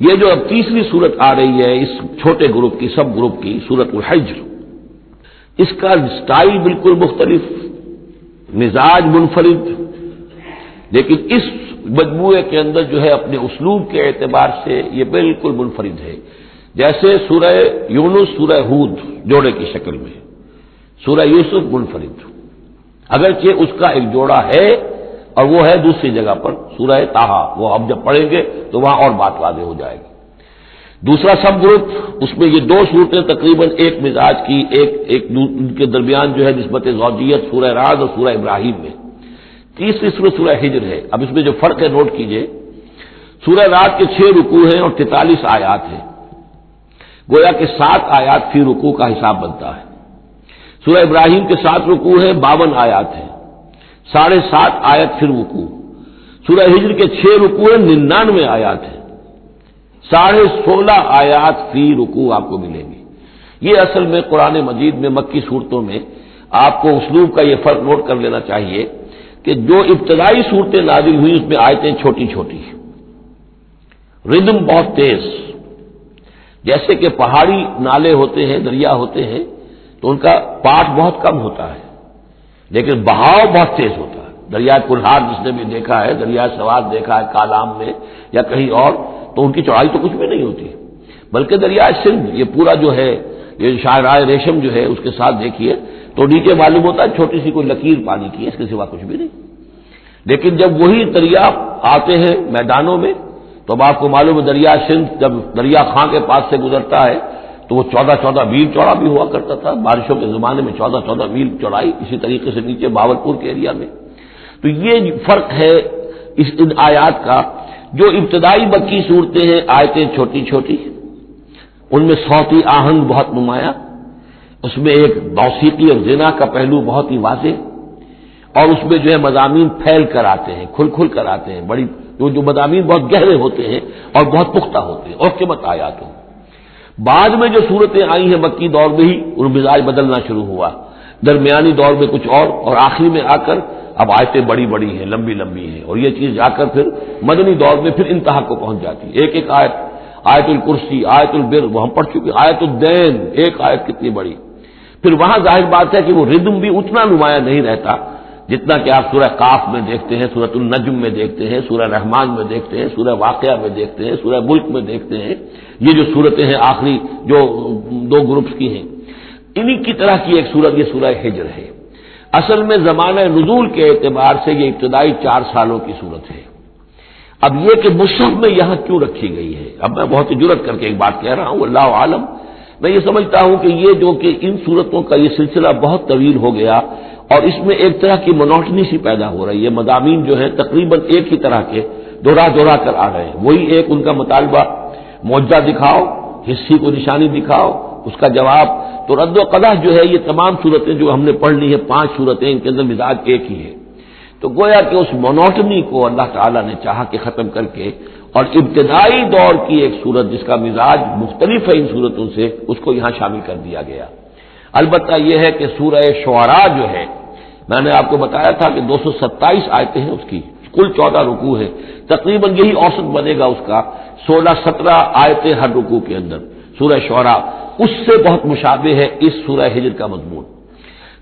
یہ جو اب تیسری صورت آ رہی ہے اس چھوٹے گروپ کی، سب گروپ کی، سورۃ الحجر، اس کا سٹائل بالکل مختلف، مزاج منفرد، لیکن اس مجموعے کے اندر جو ہے اپنے اسلوب کے اعتبار سے یہ بالکل منفرد ہے۔ جیسے سورہ یونس، سورہ ہود جوڑے کی شکل میں، سورہ یوسف منفرد، اگرچہ اس کا ایک جوڑا ہے اور وہ ہے دوسری جگہ پر سورہ طٰہٰ، وہ اب جب پڑھیں گے تو وہاں اور بات واضح ہو جائے گی۔ دوسرا سب گروپ، اس میں یہ دو صورتیں تقریباً ایک مزاج کی، ایک ان کے درمیان جو ہے نسبت زوجیت سورہ رعد اور سورہ ابراہیم میں۔ تیسری صورت سورہ ہجر ہے۔ اب اس میں جو فرق ہے نوٹ کیجئے، سورہ رعد کے 6 رکوع ہیں اور 43 آیات ہیں، گویا کہ 7 آیات فی رکوع کا حساب بنتا ہے۔ سورہ ابراہیم کے 7 رکوع ہیں، 52 آیات ہیں، 7.5 آیت فی رکوع۔ سورہ ہجر کے 6 رکوع ہیں، 99 آیات ہیں، 16.5 آیات فی رکوع آپ کو ملیں گی۔ یہ اصل میں قرآن مجید میں مکی صورتوں میں آپ کو اسلوب کا یہ فرق نوٹ کر لینا چاہیے کہ جو ابتدائی صورتیں نازل ہوئی اس میں آیتیں چھوٹی چھوٹی، ردم بہت تیز، جیسے کہ پہاڑی نالے ہوتے ہیں، دریا ہوتے ہیں تو ان کا پاٹ بہت کم ہوتا ہے لیکن بہاؤ بہت تیز ہوتا ہے۔ دریائے کنہار جس نے بھی دیکھا ہے، دریائے سوات دیکھا ہے کالام میں یا کہیں اور، تو ان کی چوڑائی تو کچھ بھی نہیں ہوتی، بلکہ دریائے سندھ یہ پورا جو ہے، یہ شاہراہ ریشم جو ہے اس کے ساتھ دیکھیے تو نیچے معلوم ہوتا ہے چھوٹی سی کوئی لکیر پانی کی ہے، اس کے سوا کچھ بھی نہیں۔ لیکن جب وہی دریا آتے ہیں میدانوں میں تو اب آپ کو معلوم ہے دریا سندھ جب دریا خاں کے پاس سے گزرتا ہے تو وہ 14 میل چوڑا بھی ہوا کرتا تھا، بارشوں کے زمانے میں 14 میل چوڑائی، اسی طریقے سے نیچے باولپور کے ایریا میں۔ تو یہ فرق ہے ان آیات کا۔ جو ابتدائی مکی صورتیں ہیں آیتیں چھوٹی چھوٹی، ان میں صوتی آہنگ بہت نمایاں، اس میں ایک موسیقی اور غنا کا پہلو بہت ہی واضح، اور اس میں جو ہے مضامین پھیل کر آتے ہیں، کھل کھل کر آتے ہیں، بڑی جو مضامین بہت گہرے ہوتے ہیں اور بہت پختہ ہوتے ہیں اور قیمت آیات ہوں۔ بعد میں جو صورتیں آئی ہیں مکی دور میں ہی ان مزاج بدلنا شروع ہوا، درمیانی دور میں کچھ اور آخری میں آ کر اب آیتیں بڑی بڑی ہیں، لمبی لمبی ہیں، اور یہ چیز جا کر پھر مدنی دور میں پھر انتہا کو پہنچ جاتی ہے۔ ایک ایک آیت، آیت الکرسی، آیت البر وہ ہم پڑھ چکے، آیت الدین، ایک آیت کتنی بڑی۔ پھر وہاں ظاہر بات ہے کہ وہ ردم بھی اتنا نمایاں نہیں رہتا جتنا کہ آپ سورہ قاف میں دیکھتے ہیں، سورۃ النجم میں دیکھتے ہیں، سورہ رحمان میں دیکھتے ہیں، سورہ واقعہ میں دیکھتے ہیں، سورہ ملک میں دیکھتے ہیں۔ یہ جو صورتیں ہیں آخری جو 2 گروپس کی ہیں، انہی کی طرح کی ایک صورت یہ سورہ ہجر ہے۔ اصل میں زمانہ نزول کے اعتبار سے یہ ابتدائی 4 سالوں کی صورت ہے۔ اب یہ کہ مصحف میں یہاں کیوں رکھی گئی ہے، اب میں بہت جرأت کر کے ایک بات کہہ رہا ہوں، اللہ عالم، میں یہ سمجھتا ہوں کہ یہ جو کہ ان صورتوں کا یہ سلسلہ بہت طویل ہو گیا اور اس میں ایک طرح کی منوٹنی سی پیدا ہو رہی ہے، مضامین جو ہیں تقریباً ایک ہی طرح کے دوہرا کر آ رہے ہیں، وہی ایک ان کا مطالبہ، معجزہ دکھاؤ، حصی کو نشانی دکھاؤ، اس کا جواب، تو رد و قدح جو ہے یہ تمام صورتیں جو ہم نے پڑھ لی ہیں 5 صورتیں، ان کے اندر مزاج ایک ہی ہے۔ تو گویا کہ اس مونوٹنی کو اللہ تعالیٰ نے چاہا کہ ختم کر کے اور ابتدائی دور کی ایک صورت جس کا مزاج مختلف ہے ان صورتوں سے، اس کو یہاں شامل کر دیا گیا۔ البتہ یہ ہے کہ سورہ شعراء جو ہے، میں نے آپ کو بتایا تھا کہ 227 آیتیں ہیں اس کی، کل 14 رکوع ہے، تقریباً یہی اوسط بنے گا اس کا، 16-17 آیتیں ہر رکوع کے اندر۔ سورہ شعراء اس سے بہت مشابہ ہے اس سورہ ہجر کا مضمون۔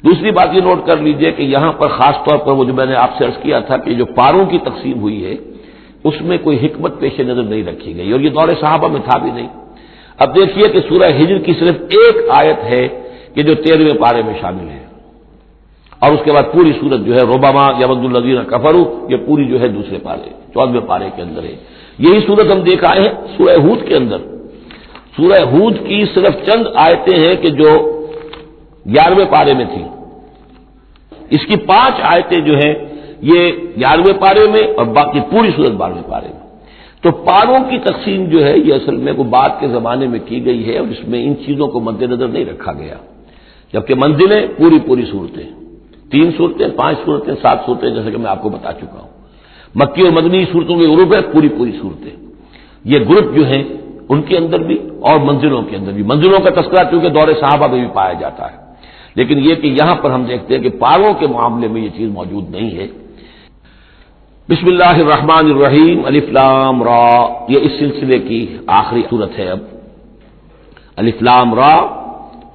دوسری بات یہ نوٹ کر لیجئے کہ یہاں پر خاص طور پر وہ جو میں نے آپ سے عرض کیا تھا کہ جو پاروں کی تقسیم ہوئی ہے اس میں کوئی حکمت پیش نظر نہیں رکھی گئی، اور یہ دور صحابہ میں تھا بھی نہیں۔ اب دیکھیے کہ سورہ ہجر کی صرف ایک آیت ہے کہ جو 13ویں پارے میں شامل ہے، اور اس کے بعد پوری سورت جو ہے ربما یود الذین کفروا، یہ پوری جو ہے دوسرے پارے 14ویں پارے کے اندر ہے۔ یہی سورت ہم دیکھ آئے ہیں سورہ ہود کے اندر۔ سورہ ہود کی صرف چند آیتیں ہیں کہ جو 11ویں پارے میں تھی، اس کی 5 آیتیں جو ہیں یہ 11ویں پارے میں اور باقی پوری سورت 12ویں پارے میں۔ تو پاروں کی تقسیم جو ہے یہ اصل میں کوئی بعد کے زمانے میں کی گئی ہے اور اس میں ان چیزوں کو مد نظر نہیں رکھا گیا، جبکہ منزلیں پوری صورتیں، 3 صورتیں، 5 صورتیں، 7 صورتیں، جیسے کہ میں آپ کو بتا چکا ہوں۔ مکی اور مدنی صورتوں کے گروپ ہے پوری صورتیں، یہ گروپ جو ہیں ان کے اندر بھی اور منزلوں کے اندر بھی۔ منزلوں کا تذکرہ چونکہ دور صحابہ میں بھی پایا جاتا ہے، لیکن یہ کہ یہاں پر ہم دیکھتے ہیں کہ پاروں کے معاملے میں یہ چیز موجود نہیں ہے۔ بسم اللہ الرحمن الرحیم، الف لام را، یہ اس سلسلے کی آخری صورت ہے۔ اب الف لام را،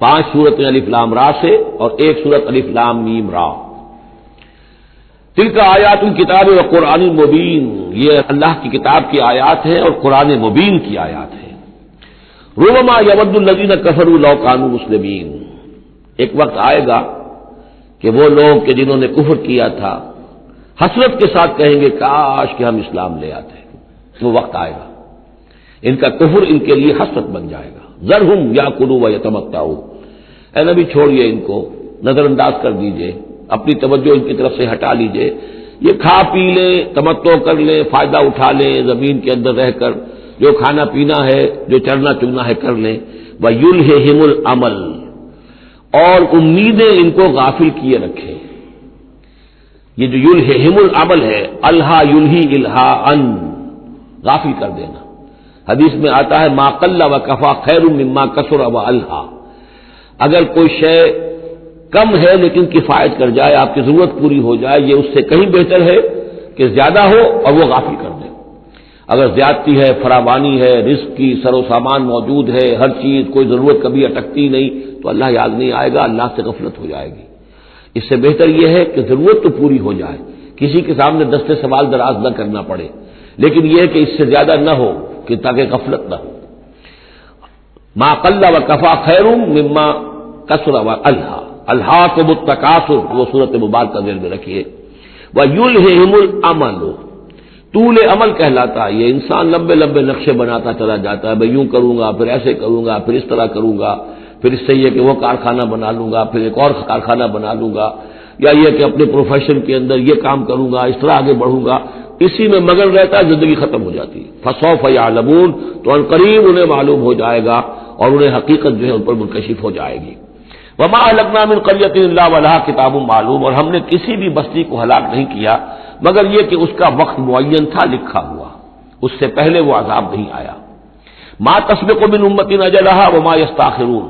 5 صورتیں الف لام را سے اور ایک صورت الف لام میم را۔ تلک آیات الکتاب و قرآن مبین، یہ اللہ کی کتاب کی آیات ہیں اور قرآن مبین کی آیات ہیں۔ ربما یود الذین کفروا لو کانوا مسلمین، ایک وقت آئے گا کہ وہ لوگ کہ جنہوں نے کفر کیا تھا حسرت کے ساتھ کہیں گے کاش کہ ہم اسلام لے آتے، وہ وقت آئے گا، ان کا کفر ان کے لیے حسرت بن جائے گا۔ ذرہم یاکلوا ویتمتعوا، اے نبی چھوڑیے ان کو، نظر انداز کر دیجئے، اپنی توجہ ان کی طرف سے ہٹا لیجئے، یہ کھا پی لیں، تمتع کر لیں، فائدہ اٹھا لیں، زمین کے اندر رہ کر جو کھانا پینا ہے، جو چرنا چگنا ہے کر لیں۔ وَيُلْهِهِمُ الْعَمَلُ، اور امیدیں ان کو غافل کیے رکھیں۔ یہ جو یلہہم العمل ہے، الہا یلہی الہاءً، غافل کر دینا۔ حدیث میں آتا ہے ما قل وکفا خیر مما کثر والہا، اگر کوئی شے کم ہے لیکن کفایت کر جائے، آپ کی ضرورت پوری ہو جائے، یہ اس سے کہیں بہتر ہے کہ زیادہ ہو اور وہ غافل کر دے۔ اگر زیادتی ہے، فراوانی ہے، رزق کی سر و سامان موجود ہے، ہر چیز، کوئی ضرورت کبھی اٹکتی نہیں، تو اللہ یاد نہیں آئے گا، اللہ سے غفلت ہو جائے گی۔ اس سے بہتر یہ ہے کہ ضرورت تو پوری ہو جائے، کسی کے سامنے دستے سوال دراز نہ کرنا پڑے، لیکن یہ ہے کہ اس سے زیادہ نہ ہو کہ تاکہ غفلت نہ ہو۔ ما قل وکفا خیر مما کثر والہا، الہاکم التکاثر، وہ صورت مبارکہ ذہن میں رکھیے۔ ویلہہم العمل، طول عمل کہلاتا ہے، یہ انسان لمبے لمبے نقشے بناتا چلا جاتا ہے، میں یوں کروں گا، پھر ایسے کروں گا، پھر اس طرح کروں گا، پھر اس سے یہ کہ وہ کارخانہ بنا لوں گا، پھر ایک اور کارخانہ بنا لوں گا، یا یہ کہ اپنے پروفیشن کے اندر یہ کام کروں گا، اس طرح آگے بڑھوں گا، اسی میں مگن رہتا ہے، زندگی ختم ہو جاتی ہے۔ فسوف یعلمون، تو ان قریب انہیں معلوم ہو جائے گا اور انہیں حقیقت جو ہے ان پر منکشف ہو جائے گی۔ وما اہلکنا من قریۃ الا ولہا کتاب معلوم، اور ہم نے کسی بھی بستی کو ہلاک نہیں کیا مگر یہ کہ اس کا وقت معین تھا لکھا ہوا، اس سے پہلے وہ عذاب نہیں آیا۔ ما تسبق من امۃ اجلھا وما یستاخرون،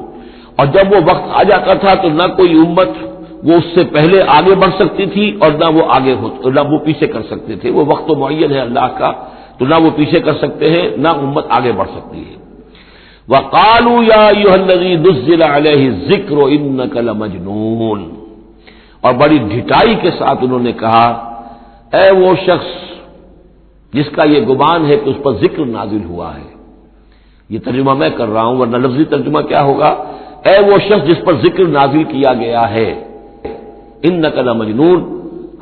اور جب وہ وقت آ جاتا تھا تو نہ کوئی امت وہ اس سے پہلے آگے بڑھ سکتی تھی اور نہ وہ پیچھے کر سکتے تھے، وہ وقت تو معین ہے اللہ کا، تو نہ وہ پیچھے کر سکتے ہیں نہ امت آگے بڑھ سکتی ہے۔ وَقَالُوا يَا أَيُّهَا الَّذِي نُزِّلَ عَلَيْهِ الذِّكْرُ إِنَّكَ لَمَجْنُونٌ، اور بڑی ڈھٹائی کے ساتھ انہوں نے کہا اے وہ شخص جس کا یہ گمان ہے کہ اس پر ذکر نازل ہوا ہے۔ یہ ترجمہ میں کر رہا ہوں، ورنہ لفظی ترجمہ کیا ہوگا؟ اے وہ شخص جس پر ذکر نازل کیا گیا ہے، انک لمجنون،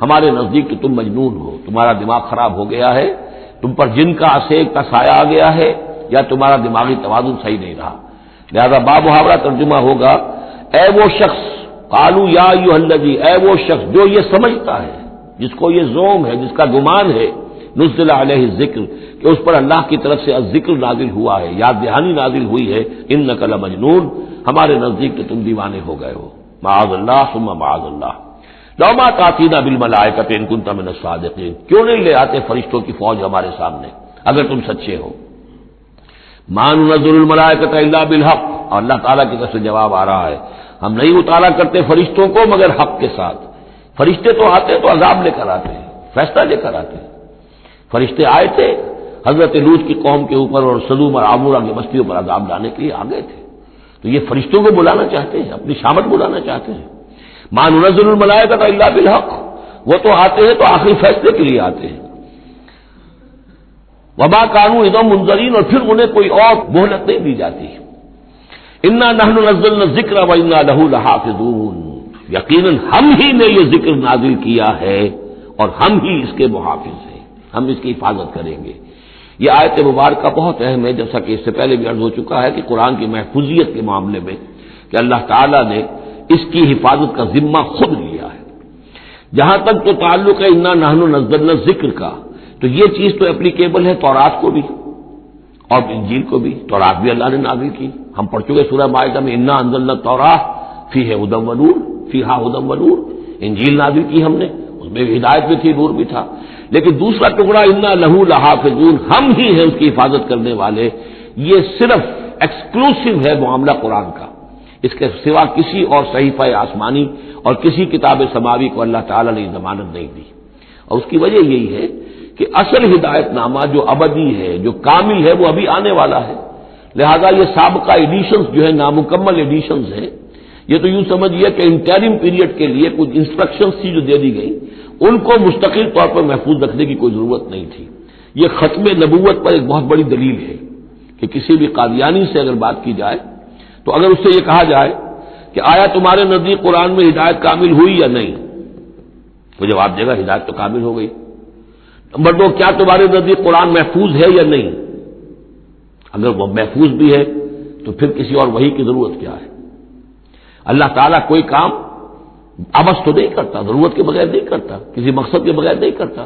ہمارے نزدیک تو تم مجنون ہو، تمہارا دماغ خراب ہو گیا ہے، تم پر جن کا عصیق کا سایہ آ گیا ہے، یا تمہارا دماغی توازن صحیح نہیں رہا۔ لہذا بامحاورہ ترجمہ ہوگا اے وہ شخص، قالوا یا ایھا الذی، اے وہ شخص جو یہ سمجھتا ہے، جس کو یہ زوم ہے، جس کا گمان ہے، نزل علیہ الذکر، کہ اس پر اللہ کی طرف سے الذکر نازل ہوا ہے، یاد دہانی نازل ہوئی ہے، انک لمجنون، ہمارے نزدیک تو تم دیوانے ہو گئے ہو۔ معاذ اللہ ثم معاذ اللہ، لو ما تاتینا بالملائکۃ ان کنت من الصادقین، کیوں نہیں لے آتے فرشتوں کی فوج ہمارے سامنے اگر تم سچے ہو۔ ما ننزل الملائکۃ الا بالحق، اور اللہ تعالیٰ کی طرف سے جواب آ رہا ہے ہم نہیں اتارا کرتے فرشتوں کو مگر حق کے ساتھ۔ فرشتے تو آتے تو عذاب لے کر آتے ہیں، فیصلہ لے کر آتے ہیں۔ فرشتے آئے تھے حضرت لوط کی قوم کے اوپر اور سدوم اور عمورہ کی بستیوں پر عذاب لانے کے لیے آ گئے تھے، تو یہ فرشتوں کو بلانا چاہتے ہیں، اپنی شامت بلانا چاہتے ہیں۔ ما ننزل الملائکۃ الا بالحق، وہ تو آتے ہیں تو آخری فیصلے کے لیے آتے ہیں۔ وما كانوا اذا منذرین، اور پھر انہیں کوئی اور مہلت نہیں دی جاتی۔ انا نحن نزلنا الذکر وانا له لحافظون، یقیناً ہم ہی نے یہ ذکر نازل کیا ہے اور ہم ہی اس کے محافظ ہیں، ہم اس کی حفاظت کریں گے۔ یہ آیت مبارکہ بہت اہم ہے، جیسا کہ اس سے پہلے بھی عرض ہو چکا ہے کہ قرآن کی محفوظیت کے معاملے میں کہ اللہ تعالیٰ نے اس کی حفاظت کا ذمہ خود لیا ہے۔ جہاں تک تو تعلق ہے انا نحن نزلنا الذکر کا، تو یہ چیز تو اپلیکیبل ہے تورات کو بھی اور انجیل کو بھی۔ تورات بھی اللہ نے نازل کی، ہم پڑھ چکے سورہ مائدہ میں انا انزلنا التوراۃ فیہا ھدی ونور، فیہا ھدی ونور۔ انجیل نازل کی ہم نے، اس میں ہدایت بھی تھی، نور بھی تھا۔ لیکن دوسرا ٹکڑا انا لہ لحافظون، ہم ہی ہیں اس کی حفاظت کرنے والے، یہ صرف ایکسکلوسیو ہے معاملہ قرآن کا، اس کے سوا کسی اور صحیفہ آسمانی اور کسی کتاب سماوی کو اللہ تعالیٰ نے ضمانت نہیں دی۔ اور اس کی وجہ یہی ہے کہ اصل ہدایت نامہ جو ابدی ہے، جو کامل ہے، وہ ابھی آنے والا ہے، لہذا یہ سابقہ ایڈیشنز جو ہے نامکمل ایڈیشنز ہیں، یہ تو یوں سمجھیے کہ انٹرم پیریڈ کے لیے کچھ انسٹرکشنز تھی جو دے دی گئی، ان کو مستقل طور پر محفوظ رکھنے کی کوئی ضرورت نہیں تھی۔ یہ ختم نبوت پر ایک بہت بڑی دلیل ہے کہ کسی بھی قادیانی سے اگر بات کی جائے تو اگر اس سے یہ کہا جائے کہ آیا تمہارے نزدیک قرآن میں ہدایت کامل ہوئی یا نہیں، وہ جواب دے گا ہدایت تو کامل ہو گئی۔ نمبر 2، کیا تمہارے نزدیک قرآن محفوظ ہے یا نہیں؟ اگر وہ محفوظ بھی ہے تو پھر کسی اور وحی کی ضرورت کیا ہے؟ اللہ تعالیٰ کوئی کام عبث تو نہیں کرتا، ضرورت کے بغیر نہیں کرتا، کسی مقصد کے بغیر نہیں کرتا۔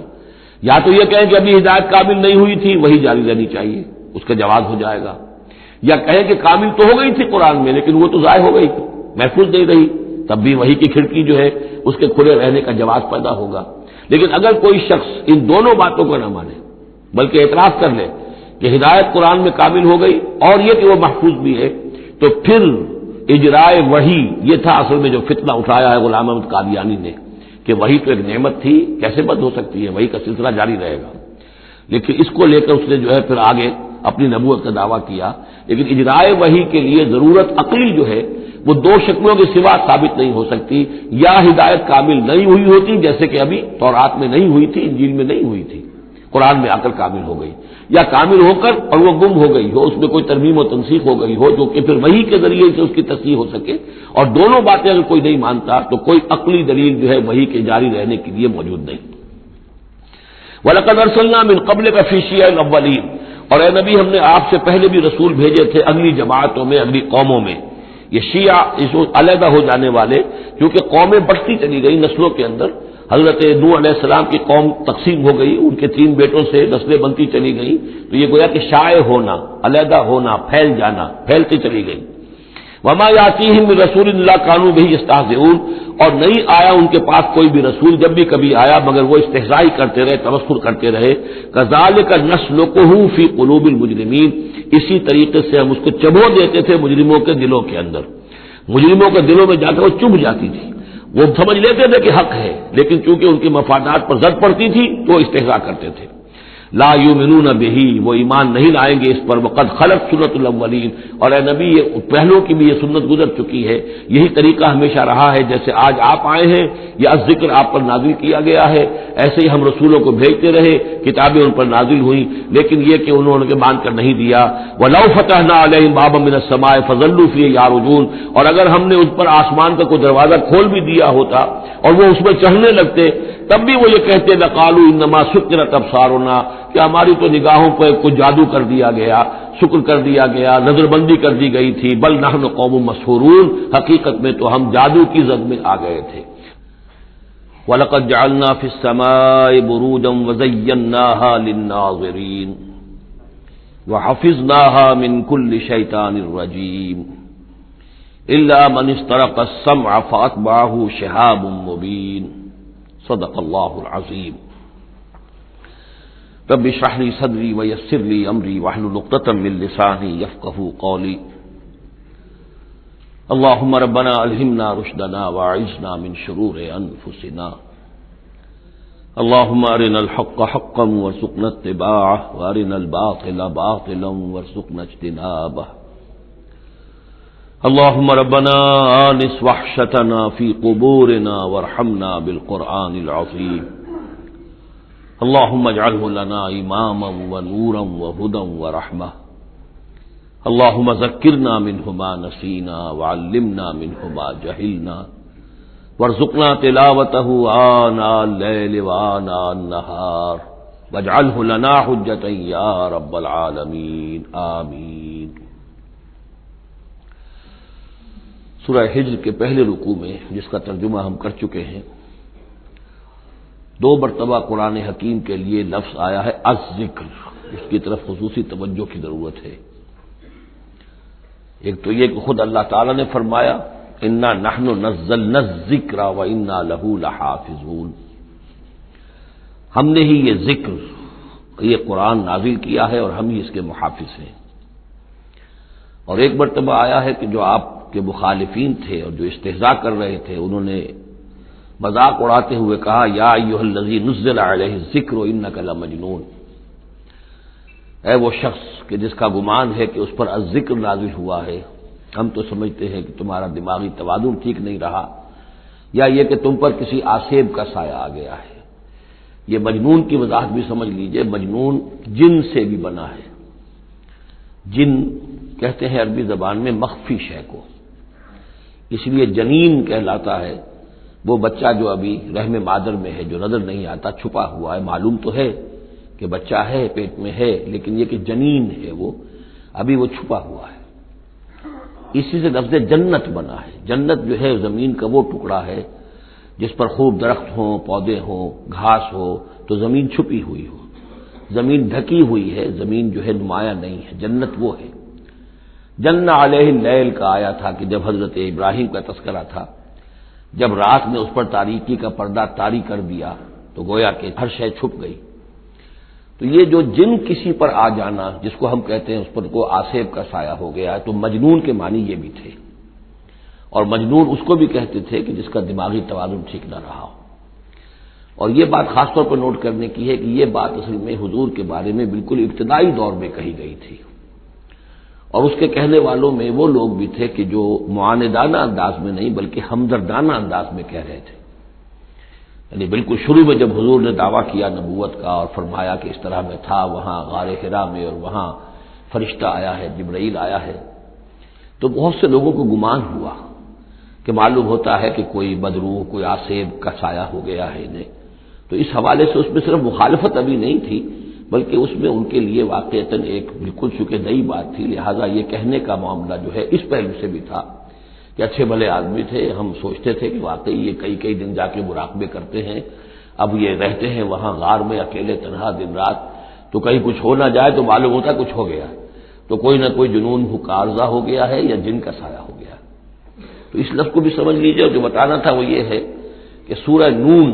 یا تو یہ کہیں کہ ابھی ہدایت کامل نہیں ہوئی تھی، وہی جاری رہنی چاہیے، اس کا جواز ہو جائے گا، یا کہیں کہ کامل تو ہو گئی تھی قرآن میں لیکن وہ تو ضائع ہو گئی، محفوظ نہیں رہی، تب بھی وحی کی کھڑکی جو ہے اس کے کھلے رہنے کا جواز پیدا ہوگا۔ لیکن اگر کوئی شخص ان دونوں باتوں کو نہ مانے بلکہ اعتراف کر لے کہ ہدایت قرآن میں کامل ہو گئی اور یہ کہ وہ محفوظ بھی ہے، تو پھر اجرائے وحی یہ تھا اصل میں جو فتنہ اٹھایا ہے غلام احمد قادیانی نے، کہ وحی تو ایک نعمت تھی، کیسے بند ہو سکتی ہے، وحی کا سلسلہ جاری رہے گا۔ لیکن اس کو لے کر اس نے جو ہے پھر آگے اپنی نبوت کا دعویٰ کیا، لیکن اجرائے وحی کے لیے ضرورت عقلی جو ہے وہ دو شکلوں کے سوا ثابت نہیں ہو سکتی، یا ہدایت کامل نہیں ہوئی ہوتی جیسے کہ ابھی تورات میں نہیں ہوئی تھی، انجیل میں نہیں ہوئی تھی، قرآن میں آ کر کامل ہو گئی، یا کامل ہو کر اور وہ گم ہو گئی ہو، اس میں کوئی ترمیم و تنسیخ ہو گئی ہو جو کہ پھر وحی کے ذریعے سے اس کی تصحیح ہو سکے۔ اور دونوں باتیں اگر کوئی نہیں مانتا تو کوئی عقلی دلیل جو ہے وحی کے جاری رہنے کے لیے موجود نہیں۔ وَلَقَدْ أَرْسَلْنَا مِن قَبْلِكَ فِي شِيَعِ الْأَوَّلِينَ، اور اے نبی ہم نے آپ سے پہلے بھی رسول بھیجے تھے اگلی جماعتوں میں، اگلی قوموں میں۔ یہ شیعہ اس علیحدہ ہو جانے والے، کیونکہ قومیں بڑھتی چلی گئی نسلوں کے اندر، حضرت نوح علیہ السلام کی قوم تقسیم ہو گئی، ان کے 3 بیٹوں سے نسلیں بنتی چلی گئیں، تو یہ گویا کہ شائع ہونا، علیحدہ ہونا، پھیل جانا، پھیلتی چلی گئی۔ وما یاتیہم من رسول اللہ کانوا بہ یستہزئون، اور نہیں آیا ان کے پاس کوئی بھی رسول، جب بھی کبھی آیا مگر وہ استہزاء کرتے رہے، تمسخر کرتے رہے۔ کذالک نسلکہ فی قلوب المجرمین، اسی طریقے سے ہم اس کو چبو دیتے تھے مجرموں کے دلوں کے اندر، مجرموں کے دلوں میں جا کر وہ چبھ جاتی تھی، وہ سمجھ لیتے تھے کہ حق ہے لیکن چونکہ ان کے مفادات پر زد پڑتی تھی تو وہ استہزاء کرتے تھے۔ لا یؤمنون بہ، وہ ایمان نہیں لائیں گے اس پر، وقد خلت سنت الاولین، اور اے نبی یہ پہلوں کی بھی یہ سنت گزر چکی ہے، یہی طریقہ ہمیشہ رہا ہے، جیسے آج آپ آئے ہیں، یہ ذکر آپ پر نازل کیا گیا ہے، ایسے ہی ہم رسولوں کو بھیجتے رہے، کتابیں ان پر نازل ہوئیں، لیکن یہ کہ انہوں نے مان کر نہیں دیا۔ وَلَوْ فَتَحْنَا عَلَيْهِمْ بَابًا مِّنَ السَّمَاءِ فَظَلُّوا فِيهِ يَعْرُجُونَ، اور اگر ہم نے اس پر آسمان کا کوئی دروازہ کھول بھی دیا ہوتا اور وہ اس میں چڑھنے لگتے، تب بھی وہ یہ کہتے لَقَالُوا إِنَّمَا سُكِّرَتْ أَبْصَارُنَا، کہ ہماری تو نگاہوں پہ کچھ جادو کر دیا گیا، شکر کر دیا گیا، نظر بندی کر دی گئی تھی، بل نحن قوم مسحورون، حقیقت میں تو ہم جادو کی زد میں آ گئے تھے۔ وَلَقَدْ جَعَلْنَا فِي السَّمَاءِ بُرُوجًا وَزَيَّنَّاهَا لِلنَّاظِرِينَ وَحَفِظْنَاهَا مِنْ كُلِّ شَيْطَانٍ رَجِيمٍ إِلَّا مَنِ اسْتَرَقَ السَّمْعَ فَأَتْبَعَهُ شِهَابٌ مُّبِينٌ صدق اللہ العظیم۔ رب اشرح لي صدري ويسر لي امري واحلل عقدة من لساني يفقهوا قولي۔ اللهم ربنا الهمنا رشدنا واعذنا من شرور انفسنا۔ اللهم ارنا الحق حقا وارزقنا اتباعه وارنا الباطل باطلا وارزقنا اجتنابه۔ اللهم ربنا آنس وحشتنا في قبورنا وارحمنا بالقرآن العظيم۔ اللهم اجعله لنا إماما ونورا وهدى ورحمة۔ اللهم ذكرنا منه ما نسينا وعلمنا منه ما جهلنا وارزقنا تلاوته آناء الليل وآناء النهار واجعله لنا حجة يا رب العالمين آمين۔ سورہ ہجر کے پہلے رکوع میں جس کا ترجمہ ہم کر چکے ہیں، 2 مرتبہ قرآن حکیم کے لیے لفظ آیا ہے الذکر، اس کی طرف خصوصی توجہ کی ضرورت ہے۔ ایک تو یہ کہ خود اللہ تعالی نے فرمایا انا نحن نزلنا الذکر وانا له لحافظون، ہم نے ہی یہ ذکر، یہ قرآن نازل کیا ہے اور ہم ہی اس کے محافظ ہیں۔ اور ایک مرتبہ آیا ہے کہ جو آپ کے مخالفین تھے اور جو استہزاء کر رہے تھے، انہوں نے مذاق اڑاتے ہوئے کہا یا ایھا الذی نزل علیہ الذکر انک لمجنون، اے وہ شخص کہ جس کا گمان ہے کہ اس پر الذکر نازل ہوا ہے، ہم تو سمجھتے ہیں کہ تمہارا دماغی توازن ٹھیک نہیں رہا، یا یہ کہ تم پر کسی آسیب کا سایہ آ گیا ہے۔ یہ مجنون کی وضاحت بھی سمجھ لیجئے، مجنون جن سے بھی بنا ہے۔ جن کہتے ہیں عربی زبان میں مخفی شے کو، اس لیے جنین کہلاتا ہے وہ بچہ جو ابھی رحم مادر میں ہے، جو نظر نہیں آتا، چھپا ہوا ہے، معلوم تو ہے کہ بچہ ہے، پیٹ میں ہے، لیکن یہ کہ جنین ہے وہ ابھی وہ چھپا ہوا ہے۔ اسی سے لفظ جنت بنا ہے۔ جنت جو ہے زمین کا وہ ٹکڑا ہے جس پر خوب درخت ہوں، پودے ہوں، گھاس ہو، تو زمین چھپی ہوئی ہو، زمین ڈھکی ہوئی ہے، زمین جو ہے نمایاں نہیں ہے۔ جنت وہ ہے۔ جن علیہ اللیل کا آیا تھا کہ جب حضرت ابراہیم کا تذکرہ تھا، جب رات نے اس پر تاریکی کا پردہ طاری کر دیا تو گویا کہ ہر شے چھپ گئی۔ تو یہ جو جن کسی پر آ جانا، جس کو ہم کہتے ہیں اس پر کو آسیب کا سایہ ہو گیا، تو مجنون کے معنی یہ بھی تھے، اور مجنون اس کو بھی کہتے تھے کہ جس کا دماغی توازن ٹھیک نہ رہا ہو۔ اور یہ بات خاص طور پر نوٹ کرنے کی ہے کہ یہ بات اصل میں حضور کے بارے میں بالکل ابتدائی دور میں کہی گئی تھی، اور اس کے کہنے والوں میں وہ لوگ بھی تھے کہ جو معاندانہ انداز میں نہیں بلکہ ہمدردانہ انداز میں کہہ رہے تھے۔ یعنی بالکل شروع میں جب حضور نے دعویٰ کیا نبوت کا اور فرمایا کہ اس طرح میں تھا وہاں غار حرا میں، اور وہاں فرشتہ آیا ہے، جبرائیل آیا ہے، تو بہت سے لوگوں کو گمان ہوا کہ معلوم ہوتا ہے کہ کوئی بدروح، کوئی آسیب کا سایہ ہو گیا ہے انہیں۔ تو اس حوالے سے اس میں صرف مخالفت ابھی نہیں تھی، بلکہ اس میں ان کے لیے واقعتاً ایک بالکل چونکہ نئی بات تھی، لہٰذا یہ کہنے کا معاملہ جو ہے اس پہلو سے بھی تھا کہ اچھے بھلے آدمی تھے، ہم سوچتے تھے کہ واقعی یہ کئی کئی دن جا کے مراقبے کرتے ہیں، اب یہ رہتے ہیں وہاں غار میں اکیلے تنہا دن رات، تو کہیں کچھ ہو نہ جائے تو معلوم ہوتا کچھ ہو گیا، تو کوئی نہ کوئی جنون عارضہ ہو گیا ہے یا جن کا سایہ ہو گیا۔ تو اس لفظ کو بھی سمجھ لیجیے، اور جو بتانا تھا وہ یہ ہے کہ سورہ نون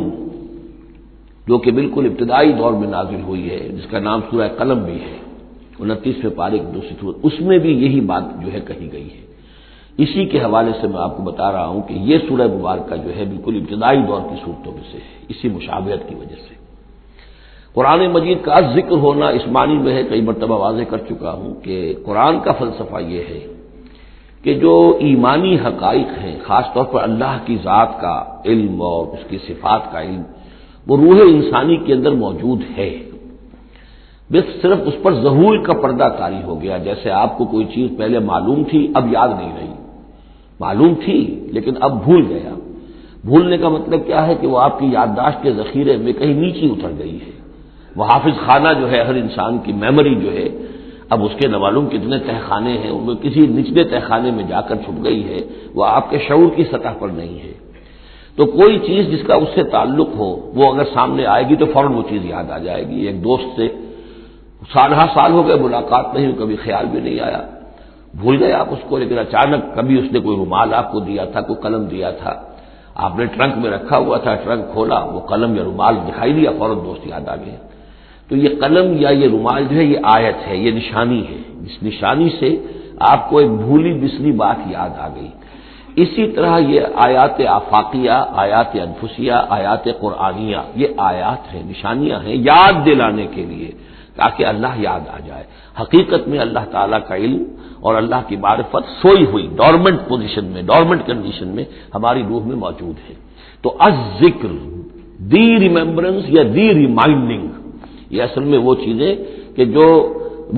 جو کہ بالکل ابتدائی دور میں نازل ہوئی ہے، جس کا نام سورہ قلم بھی ہے، 29ویں پارے کی دوسری سورت، اس میں بھی یہی بات جو ہے کہی گئی ہے۔ اسی کے حوالے سے میں آپ کو بتا رہا ہوں کہ یہ سورہ مبارکہ جو ہے بالکل ابتدائی دور کی صورتوں میں سے ہے، اسی مشابہت کی وجہ سے۔ قرآن مجید کا ذکر ہونا اس معنی میں ہے، کئی مرتبہ واضح کر چکا ہوں کہ قرآن کا فلسفہ یہ ہے کہ جو ایمانی حقائق ہیں، خاص طور پر اللہ کی ذات کا علم اور اس کی صفات کا علم، وہ روح انسانی کے اندر موجود ہے، بس صرف اس پر ظہور کا پردہ طاری ہو گیا۔ جیسے آپ کو کوئی چیز پہلے معلوم تھی، اب یاد نہیں رہی، معلوم تھی لیکن اب بھول گیا۔ بھولنے کا مطلب کیا ہے کہ وہ آپ کی یادداشت کے ذخیرے میں کہیں نیچے اتر گئی ہے۔ وہ حافظ خانہ جو ہے ہر انسان کی میموری جو ہے، اب اس کے نہ معلوم کتنے تہخانے ہیں، ان میں کسی نچلے تہخانے میں جا کر چھپ گئی ہے، وہ آپ کے شعور کی سطح پر نہیں ہے۔ تو کوئی چیز جس کا اس سے تعلق ہو، وہ اگر سامنے آئے گی تو فوراً وہ چیز یاد آ جائے گی۔ ایک دوست سے سالہ سال ہو گئے ملاقات نہیں ہوئی، کبھی خیال بھی نہیں آیا، بھول گئے آپ اس کو، لیکن اچانک کبھی اس نے کوئی رومال آپ کو دیا تھا، کوئی قلم دیا تھا، آپ نے ٹرنک میں رکھا ہوا تھا، ٹرنک کھولا، وہ قلم یا رومال دکھائی دیا، فوراً دوست یاد آ گیا۔ تو یہ قلم یا یہ رومال جو ہے یہ آیت ہے، یہ نشانی ہے، اس نشانی سے آپ کو ایک بھولی بسری بات یاد آ گئی۔ اسی طرح یہ آیات آفاقیہ، آیات انفسیہ، آیات قرآنیہ، یہ آیات ہیں، نشانیاں ہیں یاد دلانے کے لیے، تاکہ اللہ یاد آ جائے۔ حقیقت میں اللہ تعالیٰ کا علم اور اللہ کی معرفت سوئی ہوئی ڈورمنٹ پوزیشن میں، ڈورمنٹ کنڈیشن میں ہماری روح میں موجود ہے۔ تو الذکر، دی ریممبرنس یا دی ریمائنڈنگ، یہ اصل میں وہ چیزیں کہ جو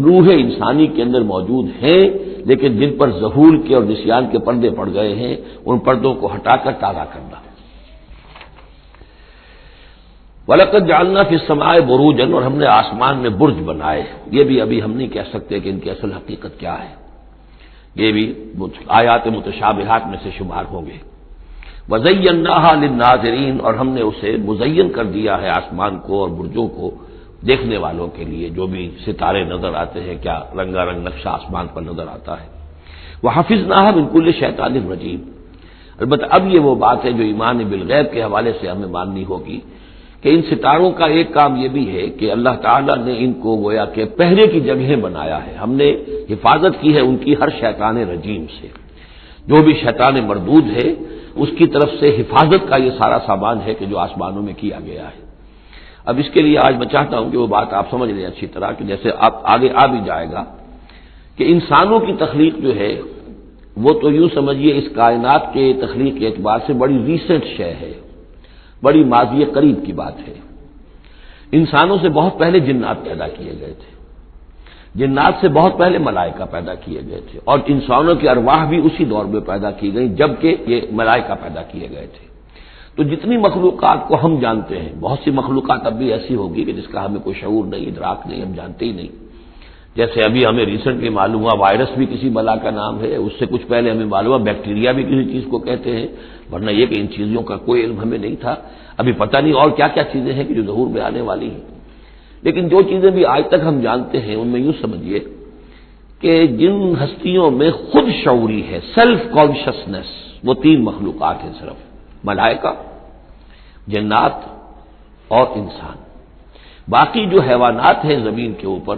روح انسانی کے اندر موجود ہیں، لیکن جن پر ظہور کے اور نسیان کے پردے پڑ گئے ہیں، ان پردوں کو ہٹا کر تازہ کرنا۔ وَلَقَدْ جَعَلْنَا فِي السَّمَاءِ بُرُوجًا، اور ہم نے آسمان میں برج بنائے۔ یہ بھی ابھی ہم نہیں کہہ سکتے کہ ان کی اصل حقیقت کیا ہے، یہ بھی آیات متشابہات میں سے شمار ہوں گے۔ وَزَيَّنَّاهَا لِلنَّاظِرِينَ، اور ہم نے اسے مزین کر دیا ہے آسمان کو اور برجوں کو دیکھنے والوں کے لیے، جو بھی ستارے نظر آتے ہیں، کیا رنگا رنگ نقشہ آسمان پر نظر آتا ہے۔ وَحَفِظْنَاهَا مِنْ كُلِّ شَيْطَانٍ رَجِيمٍ، البتہ اب یہ وہ بات ہے جو ایمان بالغیب کے حوالے سے ہمیں ماننی ہوگی کہ ان ستاروں کا ایک کام یہ بھی ہے کہ اللہ تعالیٰ نے ان کو گویا کہ پہرے کی جگہیں بنایا ہے، ہم نے حفاظت کی ہے ان کی ہر شیطان رجیم سے، جو بھی شیطان مردود ہے اس کی طرف سے حفاظت کا یہ سارا سامان ہے کہ جو آسمانوں میں کیا گیا ہے۔ اب اس کے لیے آج میں چاہتا ہوں کہ وہ بات آپ سمجھ لیں اچھی طرح کہ جیسے آپ آگے آ بھی جائے گا کہ انسانوں کی تخلیق جو ہے وہ تو یوں سمجھیے اس کائنات کے تخلیق کے اعتبار سے بڑی ریسنٹ شے ہے، بڑی ماضی قریب کی بات ہے۔ انسانوں سے بہت پہلے جنات پیدا کیے گئے تھے، جنات سے بہت پہلے ملائکہ پیدا کیے گئے تھے، اور انسانوں کی ارواح بھی اسی دور میں پیدا کی گئی جبکہ یہ ملائکہ پیدا کیے گئے تھے۔ تو جتنی مخلوقات کو ہم جانتے ہیں، بہت سی مخلوقات اب بھی ایسی ہوگی کہ جس کا ہمیں کوئی شعور نہیں، ادراک نہیں، ہم جانتے ہی نہیں۔ جیسے ابھی ہمیں ریسنٹلی معلوم ہوا وائرس بھی کسی بلا کا نام ہے، اس سے کچھ پہلے ہمیں معلوم ہوا بیکٹیریا بھی کسی چیز کو کہتے ہیں، ورنہ یہ کہ ان چیزوں کا کوئی علم ہمیں نہیں تھا۔ ابھی پتہ نہیں اور کیا کیا چیزیں ہیں کہ جو ظہور میں آنے والی ہیں، لیکن جو چیزیں بھی آج تک ہم جانتے ہیں ان میں یوں سمجھیے کہ جن ہستیوں میں خود شعوری ہے، سیلف کانشسنس، وہ 3 مخلوقات ہیں صرف، ملائکہ، جنات اور انسان۔ باقی جو حیوانات ہیں زمین کے اوپر،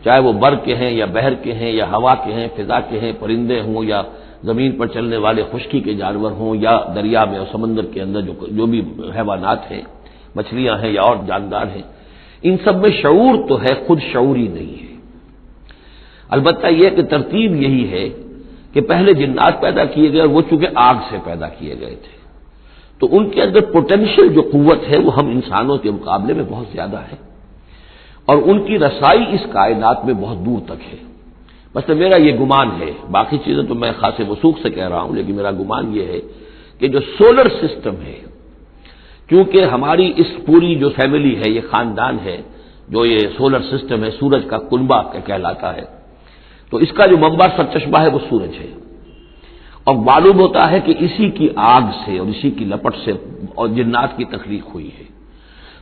چاہے وہ بر کے ہیں یا بحر کے ہیں یا ہوا کے ہیں، فضا کے ہیں، پرندے ہوں یا زمین پر چلنے والے خشکی کے جانور ہوں یا دریا میں اور سمندر کے اندر جو بھی حیوانات ہیں، مچھلیاں ہیں یا اور جاندار ہیں، ان سب میں شعور تو ہے، خود شعوری نہیں ہے۔ البتہ یہ کہ ترتیب یہی ہے کہ پہلے جنات پیدا کیے گئے اور وہ چونکہ آگ سے پیدا کیے گئے تھے، تو ان کے اندر پوٹینشیل جو قوت ہے وہ ہم انسانوں کے مقابلے میں بہت زیادہ ہے، اور ان کی رسائی اس کائنات میں بہت دور تک ہے۔ مثلا میرا یہ گمان ہے، باقی چیزیں تو میں خاصے وثوق سے کہہ رہا ہوں، لیکن میرا گمان یہ ہے کہ جو سولر سسٹم ہے، کیونکہ ہماری اس پوری جو فیملی ہے، یہ خاندان ہے، جو یہ سولر سسٹم ہے، سورج کا کنبہ کہلاتا ہے، تو اس کا جو منبع سرچشمہ ہے وہ سورج ہے، اور معلوم ہوتا ہے کہ اسی کی آگ سے اور اسی کی لپٹ سے اور جنات کی تخلیق ہوئی ہے۔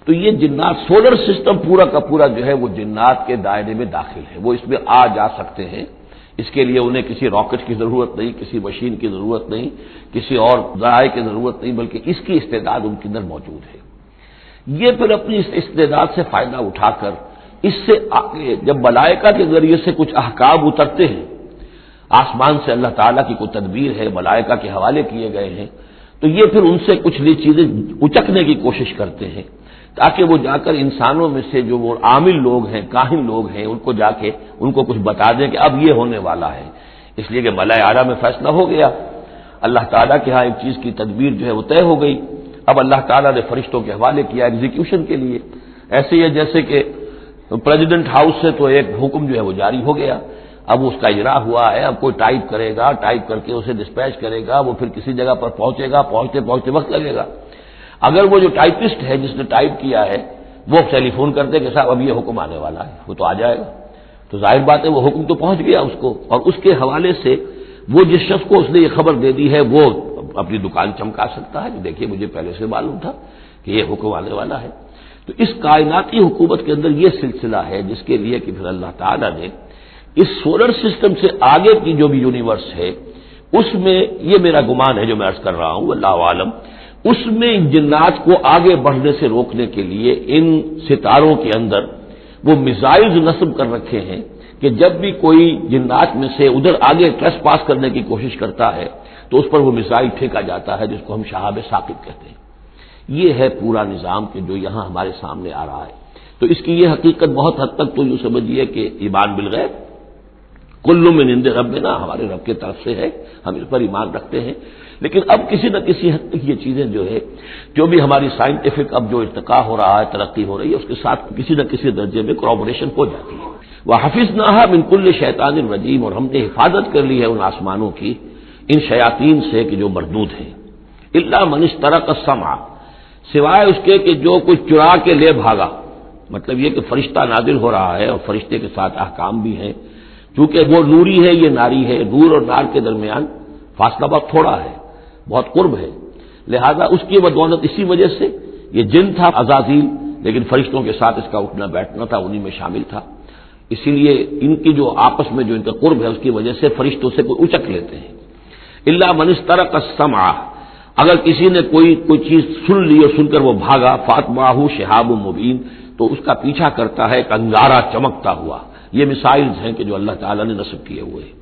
تو یہ جنات، سولر سسٹم پورا کا پورا جو ہے وہ جنات کے دائرے میں داخل ہے، وہ اس میں آ جا سکتے ہیں۔ اس کے لیے انہیں کسی راکٹ کی ضرورت نہیں، کسی مشین کی ضرورت نہیں، کسی اور ذرائع کی ضرورت نہیں، بلکہ اس کی استعداد ان کے اندر موجود ہے۔ یہ پھر اپنی اس استعداد سے فائدہ اٹھا کر اس سے آگے جب ملائکہ کے ذریعے سے کچھ احکام اترتے ہیں، آسمان سے اللہ تعالیٰ کی کوئی تدبیر ہے، ملائکہ کے حوالے کیے گئے ہیں، تو یہ پھر ان سے کچھ نئی چیزیں اچکنے کی کوشش کرتے ہیں تاکہ وہ جا کر انسانوں میں سے جو وہ عامل لوگ ہیں، کاہن لوگ ہیں، ان کو جا کے ان کو کچھ بتا دیں کہ اب یہ ہونے والا ہے۔ اس لیے کہ ملائے اعلیٰ میں فیصلہ ہو گیا، اللہ تعالیٰ کے ہاں ایک چیز کی تدبیر جو ہے وہ طے ہو گئی، اب اللہ تعالیٰ نے فرشتوں کے حوالے کیا ایگزیکیوشن کے لیے۔ ایسے ہی ہے جیسے کہ پریزیڈنٹ ہاؤس سے تو ایک حکم جو ہے وہ جاری ہو گیا، اب اس کا اجرا ہوا ہے، اب کوئی ٹائپ کرے گا، ٹائپ کر کے اسے ڈسپیچ کرے گا، وہ پھر کسی جگہ پر پہنچے گا، پہنچتے وقت لگے گا۔ اگر وہ جو ٹائپسٹ ہے جس نے ٹائپ کیا ہے وہ ٹیلی فون کرتے کہ صاحب اب یہ حکم آنے والا ہے، وہ تو آ جائے گا، تو ظاہر بات ہے وہ حکم تو پہنچ گیا اس کو، اور اس کے حوالے سے وہ جس شخص کو اس نے یہ خبر دے دی ہے وہ اپنی دکان چمکا سکتا ہے کہ دیکھیے مجھے پہلے سے معلوم تھا کہ یہ حکم آنے والا ہے۔ تو اس کائناتی حکومت کے اندر یہ سلسلہ ہے جس کے لیے کہ پھر اللہ تعالیٰ نے اس سولر سسٹم سے آگے کی جو بھی یونیورس ہے اس میں، یہ میرا گمان ہے جو میں عرض کر رہا ہوں، اللہ عالم، اس میں جنات کو آگے بڑھنے سے روکنے کے لیے ان ستاروں کے اندر وہ میزائلز نصب کر رکھے ہیں کہ جب بھی کوئی جنات میں سے ادھر آگے ٹریس پاس کرنے کی کوشش کرتا ہے تو اس پر وہ میزائل پھینکا جاتا ہے، جس کو ہم شہاب ثاقب کہتے ہیں۔ یہ ہے پورا نظام کہ جو یہاں ہمارے سامنے آ رہا ہے۔ تو اس کی یہ حقیقت بہت حد تک تو یوں سمجھیے کہ ایمان بالغیب، کل من عند ربنا، ہمارے رب کی طرف سے ہے، ہم اس پر ایمان رکھتے ہیں، لیکن اب کسی نہ کسی حد تک یہ چیزیں جو ہے، جو بھی ہماری سائنٹیفک اب جو ارتقا ہو رہا ہے، ترقی ہو رہی ہے، اس کے ساتھ کسی نہ کسی درجے میں کورابوریشن ہو جاتی ہے۔ وَحَفِظْنَاهَا مِنْ كُلِّ شَيْطَانٍ رَجِيمٍ، اور ہم نے حفاظت کر لی ہے ان آسمانوں کی ان شیاطین سے کہ جو مردود ہیں۔ إِلَّا مَنِ اسْتَرَقَ السَّمْعَ، سوائے اس کے کہ جو کچھ چرا کے لے بھاگا، مطلب یہ کہ فرشتہ نازل ہو رہا ہے اور فرشتے کے ساتھ احکام بھی ہیں، چونکہ وہ نوری ہے، یہ ناری ہے، نور اور نار کے درمیان فاصلہ بہت تھوڑا ہے، بہت قرب ہے، لہذا اس کی بدولت اسی وجہ سے یہ جن تھا عزازیل، لیکن فرشتوں کے ساتھ اس کا اٹھنا بیٹھنا تھا، انہی میں شامل تھا، اسی لیے ان کی جو آپس میں جو ان کا قرب ہے اس کی وجہ سے فرشتوں سے کوئی اچک لیتے ہیں۔ الا من استرق السمع، اگر کسی نے کوئی چیز سن لی اور سن کر وہ بھاگا، فاتبعہ شہاب مبین، تو اس کا پیچھا کرتا ہے ایک انگارہ چمکتا ہوا۔ یہ مثائلز ہیں کہ جو اللہ تعالیٰ نے نصب کیے ہوئے ہیں۔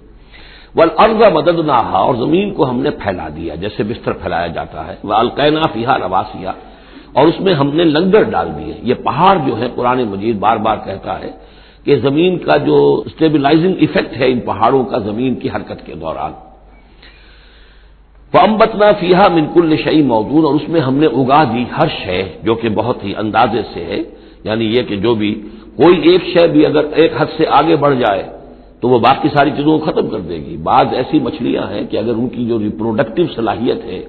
والارض مددناها، اور زمین کو ہم نے پھیلا دیا جیسے بستر پھیلایا جاتا ہے، والقینا فیہا رواسیا، اور اس میں ہم نے لنگر ڈال دیے۔ یہ پہاڑ جو ہے قرآن مجید بار بار کہتا ہے کہ زمین کا جو اسٹیبلائزنگ ایفیکٹ ہے ان پہاڑوں کا زمین کی حرکت کے دوران۔ فَأَنبَتْنَا فِيهَا مِن كُلِّ شَيْءٍ مَوْزُونٍ، اور اس میں ہم نے اگا دی ہر شے جو کہ بہت ہی اندازے سے ہے، یعنی یہ کہ جو بھی کوئی ایک شے بھی اگر ایک حد سے آگے بڑھ جائے تو وہ باقی ساری چیزوں کو ختم کر دے گی۔ بعض ایسی مچھلیاں ہیں کہ اگر ان کی جو ریپروڈکٹیو صلاحیت ہے،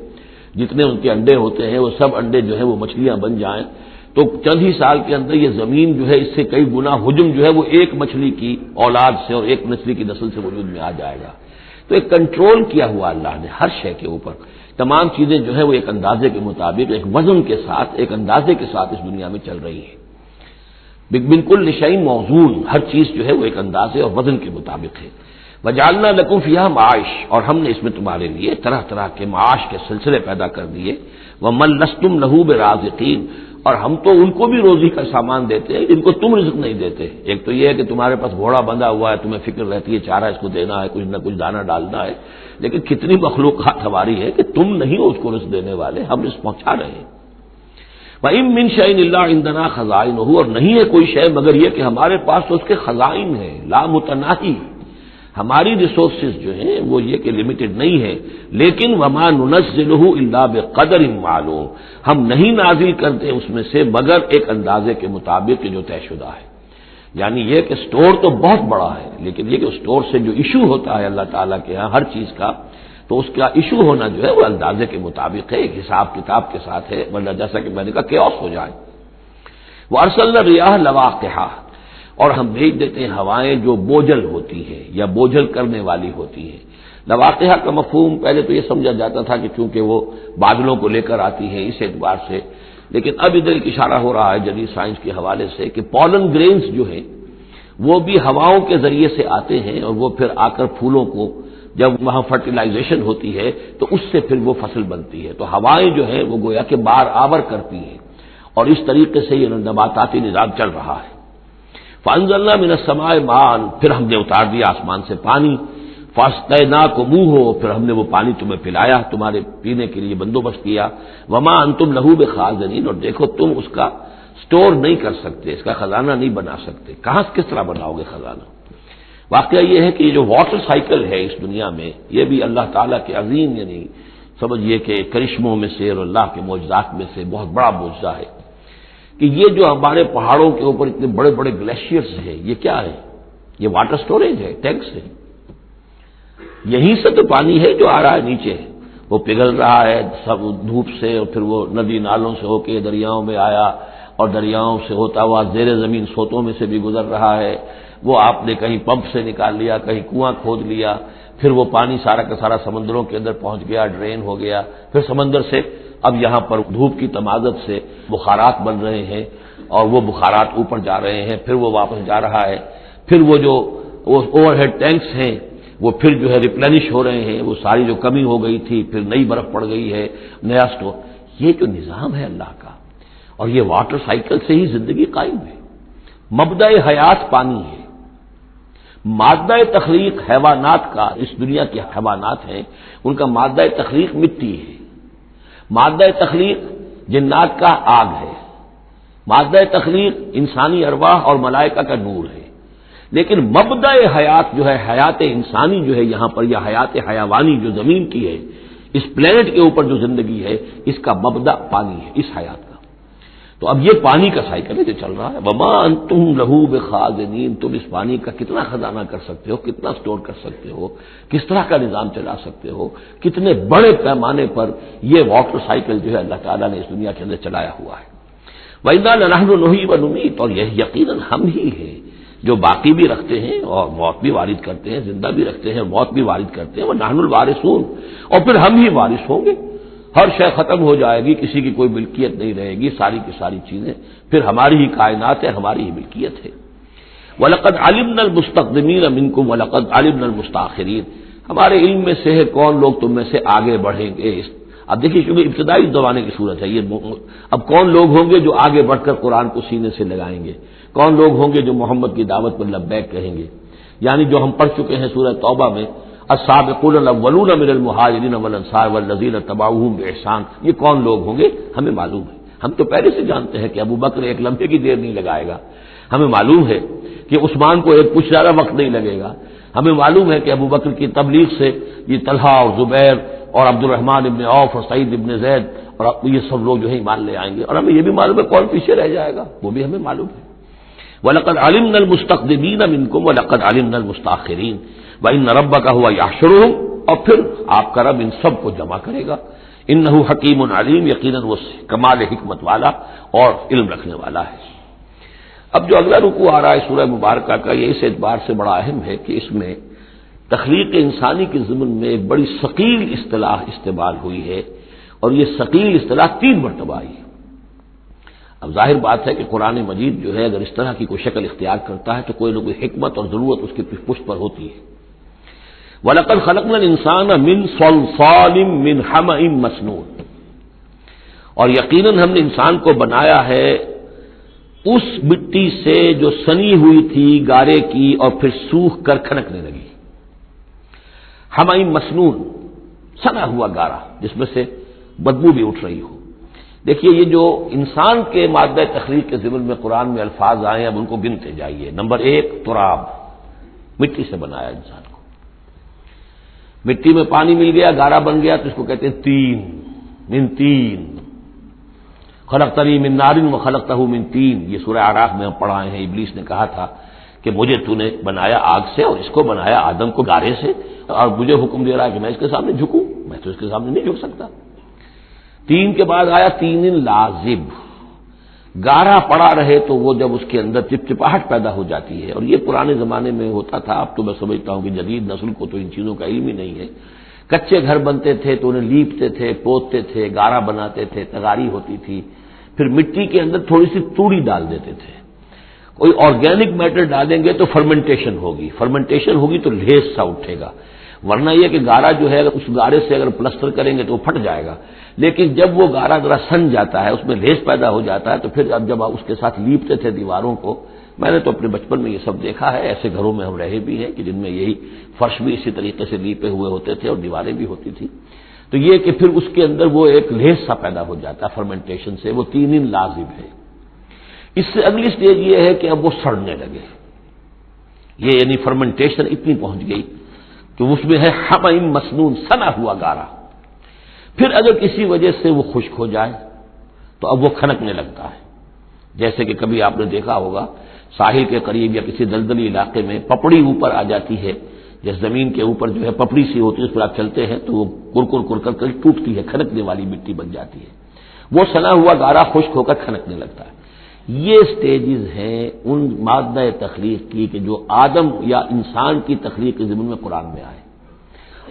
جتنے ان کے انڈے ہوتے ہیں وہ سب انڈے جو ہے وہ مچھلیاں بن جائیں تو چند ہی سال کے اندر یہ زمین جو ہے اس سے کئی گنا حجم جو ہے وہ ایک مچھلی کی اولاد سے اور ایک مچھلی کی نسل سے وجود میں آ جائے گا۔ تو ایک کنٹرول کیا ہوا اللہ نے ہر شے کے اوپر، تمام چیزیں جو ہے وہ ایک اندازے کے مطابق، ایک وزن کے ساتھ، ایک اندازے کے ساتھ اس دنیا میں چل رہی ہے۔ بالکل شیء موزون، ہر چیز جو ہے وہ ایک اندازے اور وزن کے مطابق ہے۔ وجعلنا لکم فیہا معاش، اور ہم نے اس میں تمہارے لیے طرح طرح کے معاش کے سلسلے پیدا کر دیے۔ ومن لستم لہ برازقین، اور ہم تو ان کو بھی روزی کا سامان دیتے ہیں جن کو تم رزق نہیں دیتے۔ ایک تو یہ ہے کہ تمہارے پاس گھوڑا بندھا ہوا ہے، تمہیں فکر رہتی ہے چارہ اس کو دینا ہے، کچھ نہ کچھ دانہ ڈالنا ہے، لیکن کتنی مخلوقات ہماری ہے کہ تم نہیں ہو اس کو رزق دینے والے، ہم رزق پہنچا رہے ہیں۔ وَإِن مِّن شَيْءٍ إِلَّا عِندَنَا خَزَائِنُهُ، اور نہیں ہے کوئی شے مگر یہ کہ ہمارے پاس تو اس کے خزائن ہیں، لا متناہی، ہماری ریسورسز جو ہیں وہ یہ کہ لمیٹڈ نہیں ہے، لیکن وما ننزلہ الا بقدر معلوم، ہم نہیں نازل کرتے اس میں سے مگر ایک اندازے کے مطابق جو طے شدہ ہے۔ یعنی یہ کہ سٹور تو بہت بڑا ہے، لیکن یہ کہ سٹور سے جو ایشو ہوتا ہے اللہ تعالیٰ کے ہاں ہر چیز کا، تو اس کا ایشو ہونا جو ہے وہ اندازے کے مطابق ہے، ایک حساب کتاب کے ساتھ ہے، ورنہ جیسا کہ میں نے کہا کیوس ہو جائے۔ وارسلنا الرياح لواقح، اور ہم بھیج دیتے ہیں ہوائیں جو بوجھل ہوتی ہیں یا بوجھل کرنے والی ہوتی ہیں۔ لواقح کا مفہوم پہلے تو یہ سمجھا جاتا تھا کہ چونکہ وہ بادلوں کو لے کر آتی ہیں اس اعتبار سے، لیکن اب ادھر ایک اشارہ ہو رہا ہے جدید سائنس کے حوالے سے کہ پولن گرینز جو ہیں وہ بھی ہواؤں کے ذریعے سے آتے ہیں، اور وہ پھر آ کر پھولوں کو جب وہاں فرٹیلائزیشن ہوتی ہے تو اس سے پھر وہ فصل بنتی ہے۔ تو ہوائیں جو ہیں وہ گویا کہ بار آور کرتی ہیں، اور اس طریقے سے یہ نباتاتی نظام چل رہا ہے۔ فانزلنا من السماء ماء، پھر ہم نے اتار دیا آسمان سے پانی، فاسقیناکموہ، پھر ہم نے وہ پانی تمہیں پلایا، تمہارے پینے کے لیے بندوبست کیا۔ وما انتم لہ بخازنین، اور دیکھو تم اس کا سٹور نہیں کر سکتے، اس کا خزانہ نہیں بنا سکتے۔ کہاں کس طرح بناؤ گے خزانہ؟ واقعہ یہ ہے کہ یہ جو واٹر سائیکل ہے اس دنیا میں، یہ بھی اللہ تعالیٰ کے عظیم، یعنی سمجھیے کہ کرشموں میں سے اور اللہ کے معجزات میں سے بہت بڑا معجزہ ہے کہ یہ جو ہمارے پہاڑوں کے اوپر اتنے بڑے بڑے گلیشیئرز ہیں، یہ کیا ہے؟ یہ واٹر سٹوریج ہے، ٹینکس ہے۔ یہیں سے تو پانی ہے جو آ رہا ہے نیچے، وہ پگھل رہا ہے سب دھوپ سے، اور پھر وہ ندی نالوں سے ہو کے دریاؤں میں آیا، اور دریاؤں سے ہوتا ہوا زیر زمین سوتوں میں سے بھی گزر رہا ہے۔ وہ آپ نے کہیں پمپ سے نکال لیا، کہیں کنواں کھود لیا، پھر وہ پانی سارا کا سارا سمندروں کے اندر پہنچ گیا، ڈرین ہو گیا، پھر سمندر سے اب یہاں پر دھوپ کی تمازت سے بخارات بن رہے ہیں، اور وہ بخارات اوپر جا رہے ہیں، پھر وہ واپس جا رہا ہے، پھر وہ جو اوور ہیڈ ٹینکس ہیں وہ پھر جو ہے ریپلینش ہو رہے ہیں، وہ ساری جو کمی ہو گئی تھی پھر نئی برف پڑ گئی ہے، نیا سٹور۔ یہ جو نظام ہے اللہ کا، اور یہ واٹر سائیکل سے ہی زندگی قائم ہے۔ مبدأ حیات پانی ہے، مادہ تخلیق حیوانات کا، اس دنیا کے حیوانات ہیں ان کا مادہ تخلیق مٹی ہے، مادہ تخلیق جنات کا آگ ہے، مادہ تخلیق انسانی ارواح اور ملائکہ کا نور ہے، لیکن مبدأ حیات جو ہے، حیات انسانی جو ہے یہاں پر، یا حیات حیوانی جو زمین کی ہے، اس پلینٹ کے اوپر جو زندگی ہے، اس کا مبدأ پانی ہے، اس حیات کا۔ تو اب یہ پانی کا سائیکل ہے جو چل رہا ہے۔ وما انتم لہ بخازنین، تم اس پانی کا کتنا خزانہ کر سکتے ہو، کتنا سٹور کر سکتے ہو، کس طرح کا نظام چلا سکتے ہو، کتنے بڑے پیمانے پر یہ واٹر سائیکل جو ہے اللہ تعالیٰ نے اس دنیا کے اندر چلایا ہوا ہے۔ وَإِنَّا لَنَحْنُ نُحْيِي وَنُمِيتُ، اور یہ یقیناً ہم ہی ہیں جو باقی بھی رکھتے ہیں اور موت بھی وارد کرتے ہیں، زندہ بھی رکھتے ہیں، موت بھی وارد کرتے ہیں۔ وَنَحْنُ الْوَارِثُونَ، اور پھر ہم ہی وارث ہوں گے، ہر شے ختم ہو جائے گی، کسی کی کوئی ملکیت نہیں رہے گی، ساری کی ساری چیزیں پھر ہماری ہی کائنات ہے، ہماری ہی ملکیت ہے۔ وَلَقَدْ عَلِمْنَا الْمُسْتَقْدِمِينَ مِنْكُمْ وَلَقَدْ عَلِمْنَا الْمُسْتَأْخِرِينَ، ہمارے علم میں سے ہے کون لوگ تم میں سے آگے بڑھیں گے۔ اب دیکھیے چونکہ ابتدائی زمانے کی صورت ہے یہ، اب کون لوگ ہوں گے جو آگے بڑھ کر قرآن کو سینے سے لگائیں گے، کون لوگ ہوں گے جو محمد کی دعوت پر لبیک کہیں گے، یعنی جو ہم پڑھ چکے ہیں سورہ توبہ میں السابقون الاولون من المہاجرین والانصار والذین اتبعوہم باحسان، یہ کون لوگ ہوں گے ہمیں معلوم ہے، ہم تو پہلے سے جانتے ہیں کہ ابو بکر ایک لمحے کی دیر نہیں لگائے گا، ہمیں معلوم ہے کہ عثمان کو ایک کچھ زیادہ وقت نہیں لگے گا، ہمیں معلوم ہے کہ ابو بکر کی تبلیغ سے یہ طلحہ اور زبیر اور عبد الرحمن ابن عوف اور سعید ابن زید اور یہ سب لوگ جو ہے ایمان لے آئیں گے، اور ہمیں یہ بھی معلوم ہے کون پیچھے رہ جائے گا، وہ بھی ہمیں معلوم ہے۔ وَلَقَدْ عَلِمْنَا الْمُسْتَقْدِمِينَ مِنْكُمْ وَلَقَدْ عَلِمْنَا الْمُسْتَأْخِرِينَ وَإِنَّ رَبَّكَ هُوَ يَحْشُرُهُمْ، اور پھر آپ کا رب ان سب کو جمع کرے گا۔ انہ حکیم علیم، یقیناً وہ کمال حکمت والا اور علم رکھنے والا ہے۔ اب جو اگلا رکوع آ رہا ہے سورہ مبارکہ کا، یہ اس اعتبار سے بڑا اہم ہے کہ اس میں تخلیق انسانی کے ضمن میں ایک بڑی ثقیل اصطلاح استعمال ہوئی ہے، اور یہ ثقیل اصطلاح 3 مرتبہ آئی ہے۔ اب ظاہر بات ہے کہ قرآن مجید جو ہے اگر اس طرح کی کوئی شکل اختیار کرتا ہے تو کوئی نہ کوئی حکمت اور ضرورت اس کی پشت پر ہوتی ہے۔ وَلَقَدْ خَلَقْنَا الْإِنسَانَ مِنْ صَلْصَالٍ مِّنْ حَمَإٍ مَّسْنُونٍ، اور یقیناً ہم نے انسان کو بنایا ہے اس مٹی سے جو سنی ہوئی تھی گارے کی اور پھر سوکھ کر کھنکنے لگی۔ حَمَإٍ مسنون، سنا ہوا گارا جس میں سے بدبو بھی اٹھ رہی ہو۔ دیکھیے یہ جو انسان کے مادہ تخلیق کے ضمن میں قرآن میں الفاظ آئے ہیں اب ان کو گنتے جائیے۔ نمبر 1 تراب، مٹی سے بنایا انسان کو، مٹی میں پانی مل گیا گارا بن گیا تو اس کو کہتے ہیں تین، من تین، خلقتنی من نار وخلقتہ من تین، یہ سورہ اعراف میں ہم پڑھائے ہیں۔ ابلیس نے کہا تھا کہ مجھے تو نے بنایا آگ سے اور اس کو بنایا آدم کو گارے سے، اور مجھے حکم دے رہا ہے کہ میں اس کے سامنے جھکوں، میں تو اس کے سامنے نہیں جھک سکتا۔ 3 کے بعد آیا 3 لازب، گارا پڑا رہے تو وہ جب اس کے اندر چپچپاہٹ پیدا ہو جاتی ہے، اور یہ پرانے زمانے میں ہوتا تھا، اب تو میں سمجھتا ہوں کہ جدید نسل کو تو ان چیزوں کا علم ہی نہیں ہے۔ کچے گھر بنتے تھے تو انہیں لیپتے تھے، پوتتے تھے، گارا بناتے تھے، تغاری ہوتی تھی، پھر مٹی کے اندر تھوڑی سی توڑی ڈال دیتے تھے، کوئی آرگینک میٹر ڈالیں گے تو فرمنٹیشن ہوگی، فرمنٹیشن ہوگی تو لیس سا اٹھے گا، ورنہ یہ کہ گارا جو ہے اس گارے سے اگر پلسٹر کریں گے تو وہ پھٹ جائے گا، لیکن جب وہ گارا ذرا سن جاتا ہے، اس میں لیس پیدا ہو جاتا ہے، تو پھر اب جب آپ اس کے ساتھ لیپتے تھے دیواروں کو، میں نے تو اپنے بچپن میں یہ سب دیکھا ہے، ایسے گھروں میں ہم رہے بھی ہیں کہ جن میں یہی فرش بھی اسی طریقے سے لیپے ہوئے ہوتے تھے اور دیواریں بھی ہوتی تھی، تو یہ کہ پھر اس کے اندر وہ ایک لیس سا پیدا ہو جاتا ہے فرمنٹیشن سے، وہ 3 لازم ہے۔ اس سے اگلی سٹیج یہ ہے کہ اب وہ سڑنے لگے، یہ یعنی فرمنٹیشن اتنی پہنچ گئی کہ اس میں ہے حَمَإٍ مسنون، سنا ہوا گارا۔ پھر اگر کسی وجہ سے وہ خشک ہو جائے تو اب وہ کھنکنے لگتا ہے، جیسے کہ کبھی آپ نے دیکھا ہوگا ساحل کے قریب یا کسی دلدلی علاقے میں پپڑی اوپر آ جاتی ہے، جس زمین کے اوپر جو ہے پپڑی سی ہوتی ہے، اس پر آپ چلتے ہیں تو وہ کر کر ٹوٹتی ہے، کھنکنے والی مٹی بن جاتی ہے، وہ سنا ہوا گارا خشک ہو کر کھنکنے لگتا ہے۔ یہ سٹیجز ہیں ان مادہ تخلیق کی کہ جو آدم یا انسان کی تخلیق کے ضمن میں قرآن میں آئے۔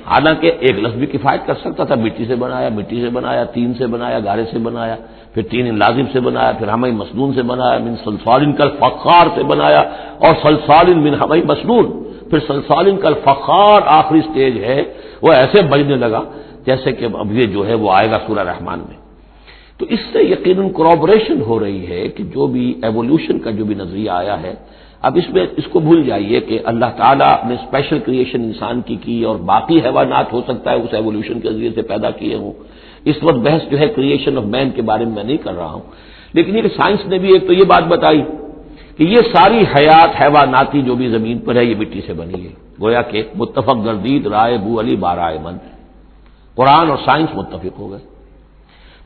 حالانکہ ایک لفظ بھی کفایت کر سکتا تھا، مٹی سے بنایا، مٹی سے بنایا، 3 سے بنایا، گارے سے بنایا، پھر 3 لازم سے بنایا، پھر حَمَإٍ مسنون سے بنایا، من صلصال کالفخار سے بنایا، اور صلصال من حَمَإٍ مسنون، پھر صلصال کالفخار آخری سٹیج ہے، وہ ایسے بجنے لگا جیسے کہ اب یہ جو ہے وہ آئے گا سورہ رحمان میں۔ تو اس سے یقیناً کورابوریشن ہو رہی ہے کہ جو بھی ایوولوشن کا جو بھی نظریہ آیا ہے، اب اس میں اس کو بھول جائیے کہ اللہ تعالیٰ نے اسپیشل کریشن انسان کی اور باقی حیوانات ہو سکتا ہے اس ایوولوشن کے ذریعے سے پیدا کیے ہوں۔ اس وقت بحث جو ہے کریشن آف مین کے بارے میں نہیں کر رہا ہوں، لیکن یہ کہ سائنس نے بھی ایک تو یہ بات بتائی کہ یہ ساری حیات حیواناتی جو بھی زمین پر ہے یہ مٹی سے بنی ہے، گویا کہ متفق گردید رائے بو علی بارائے من، قرآن اور سائنس متفق ہو گئے۔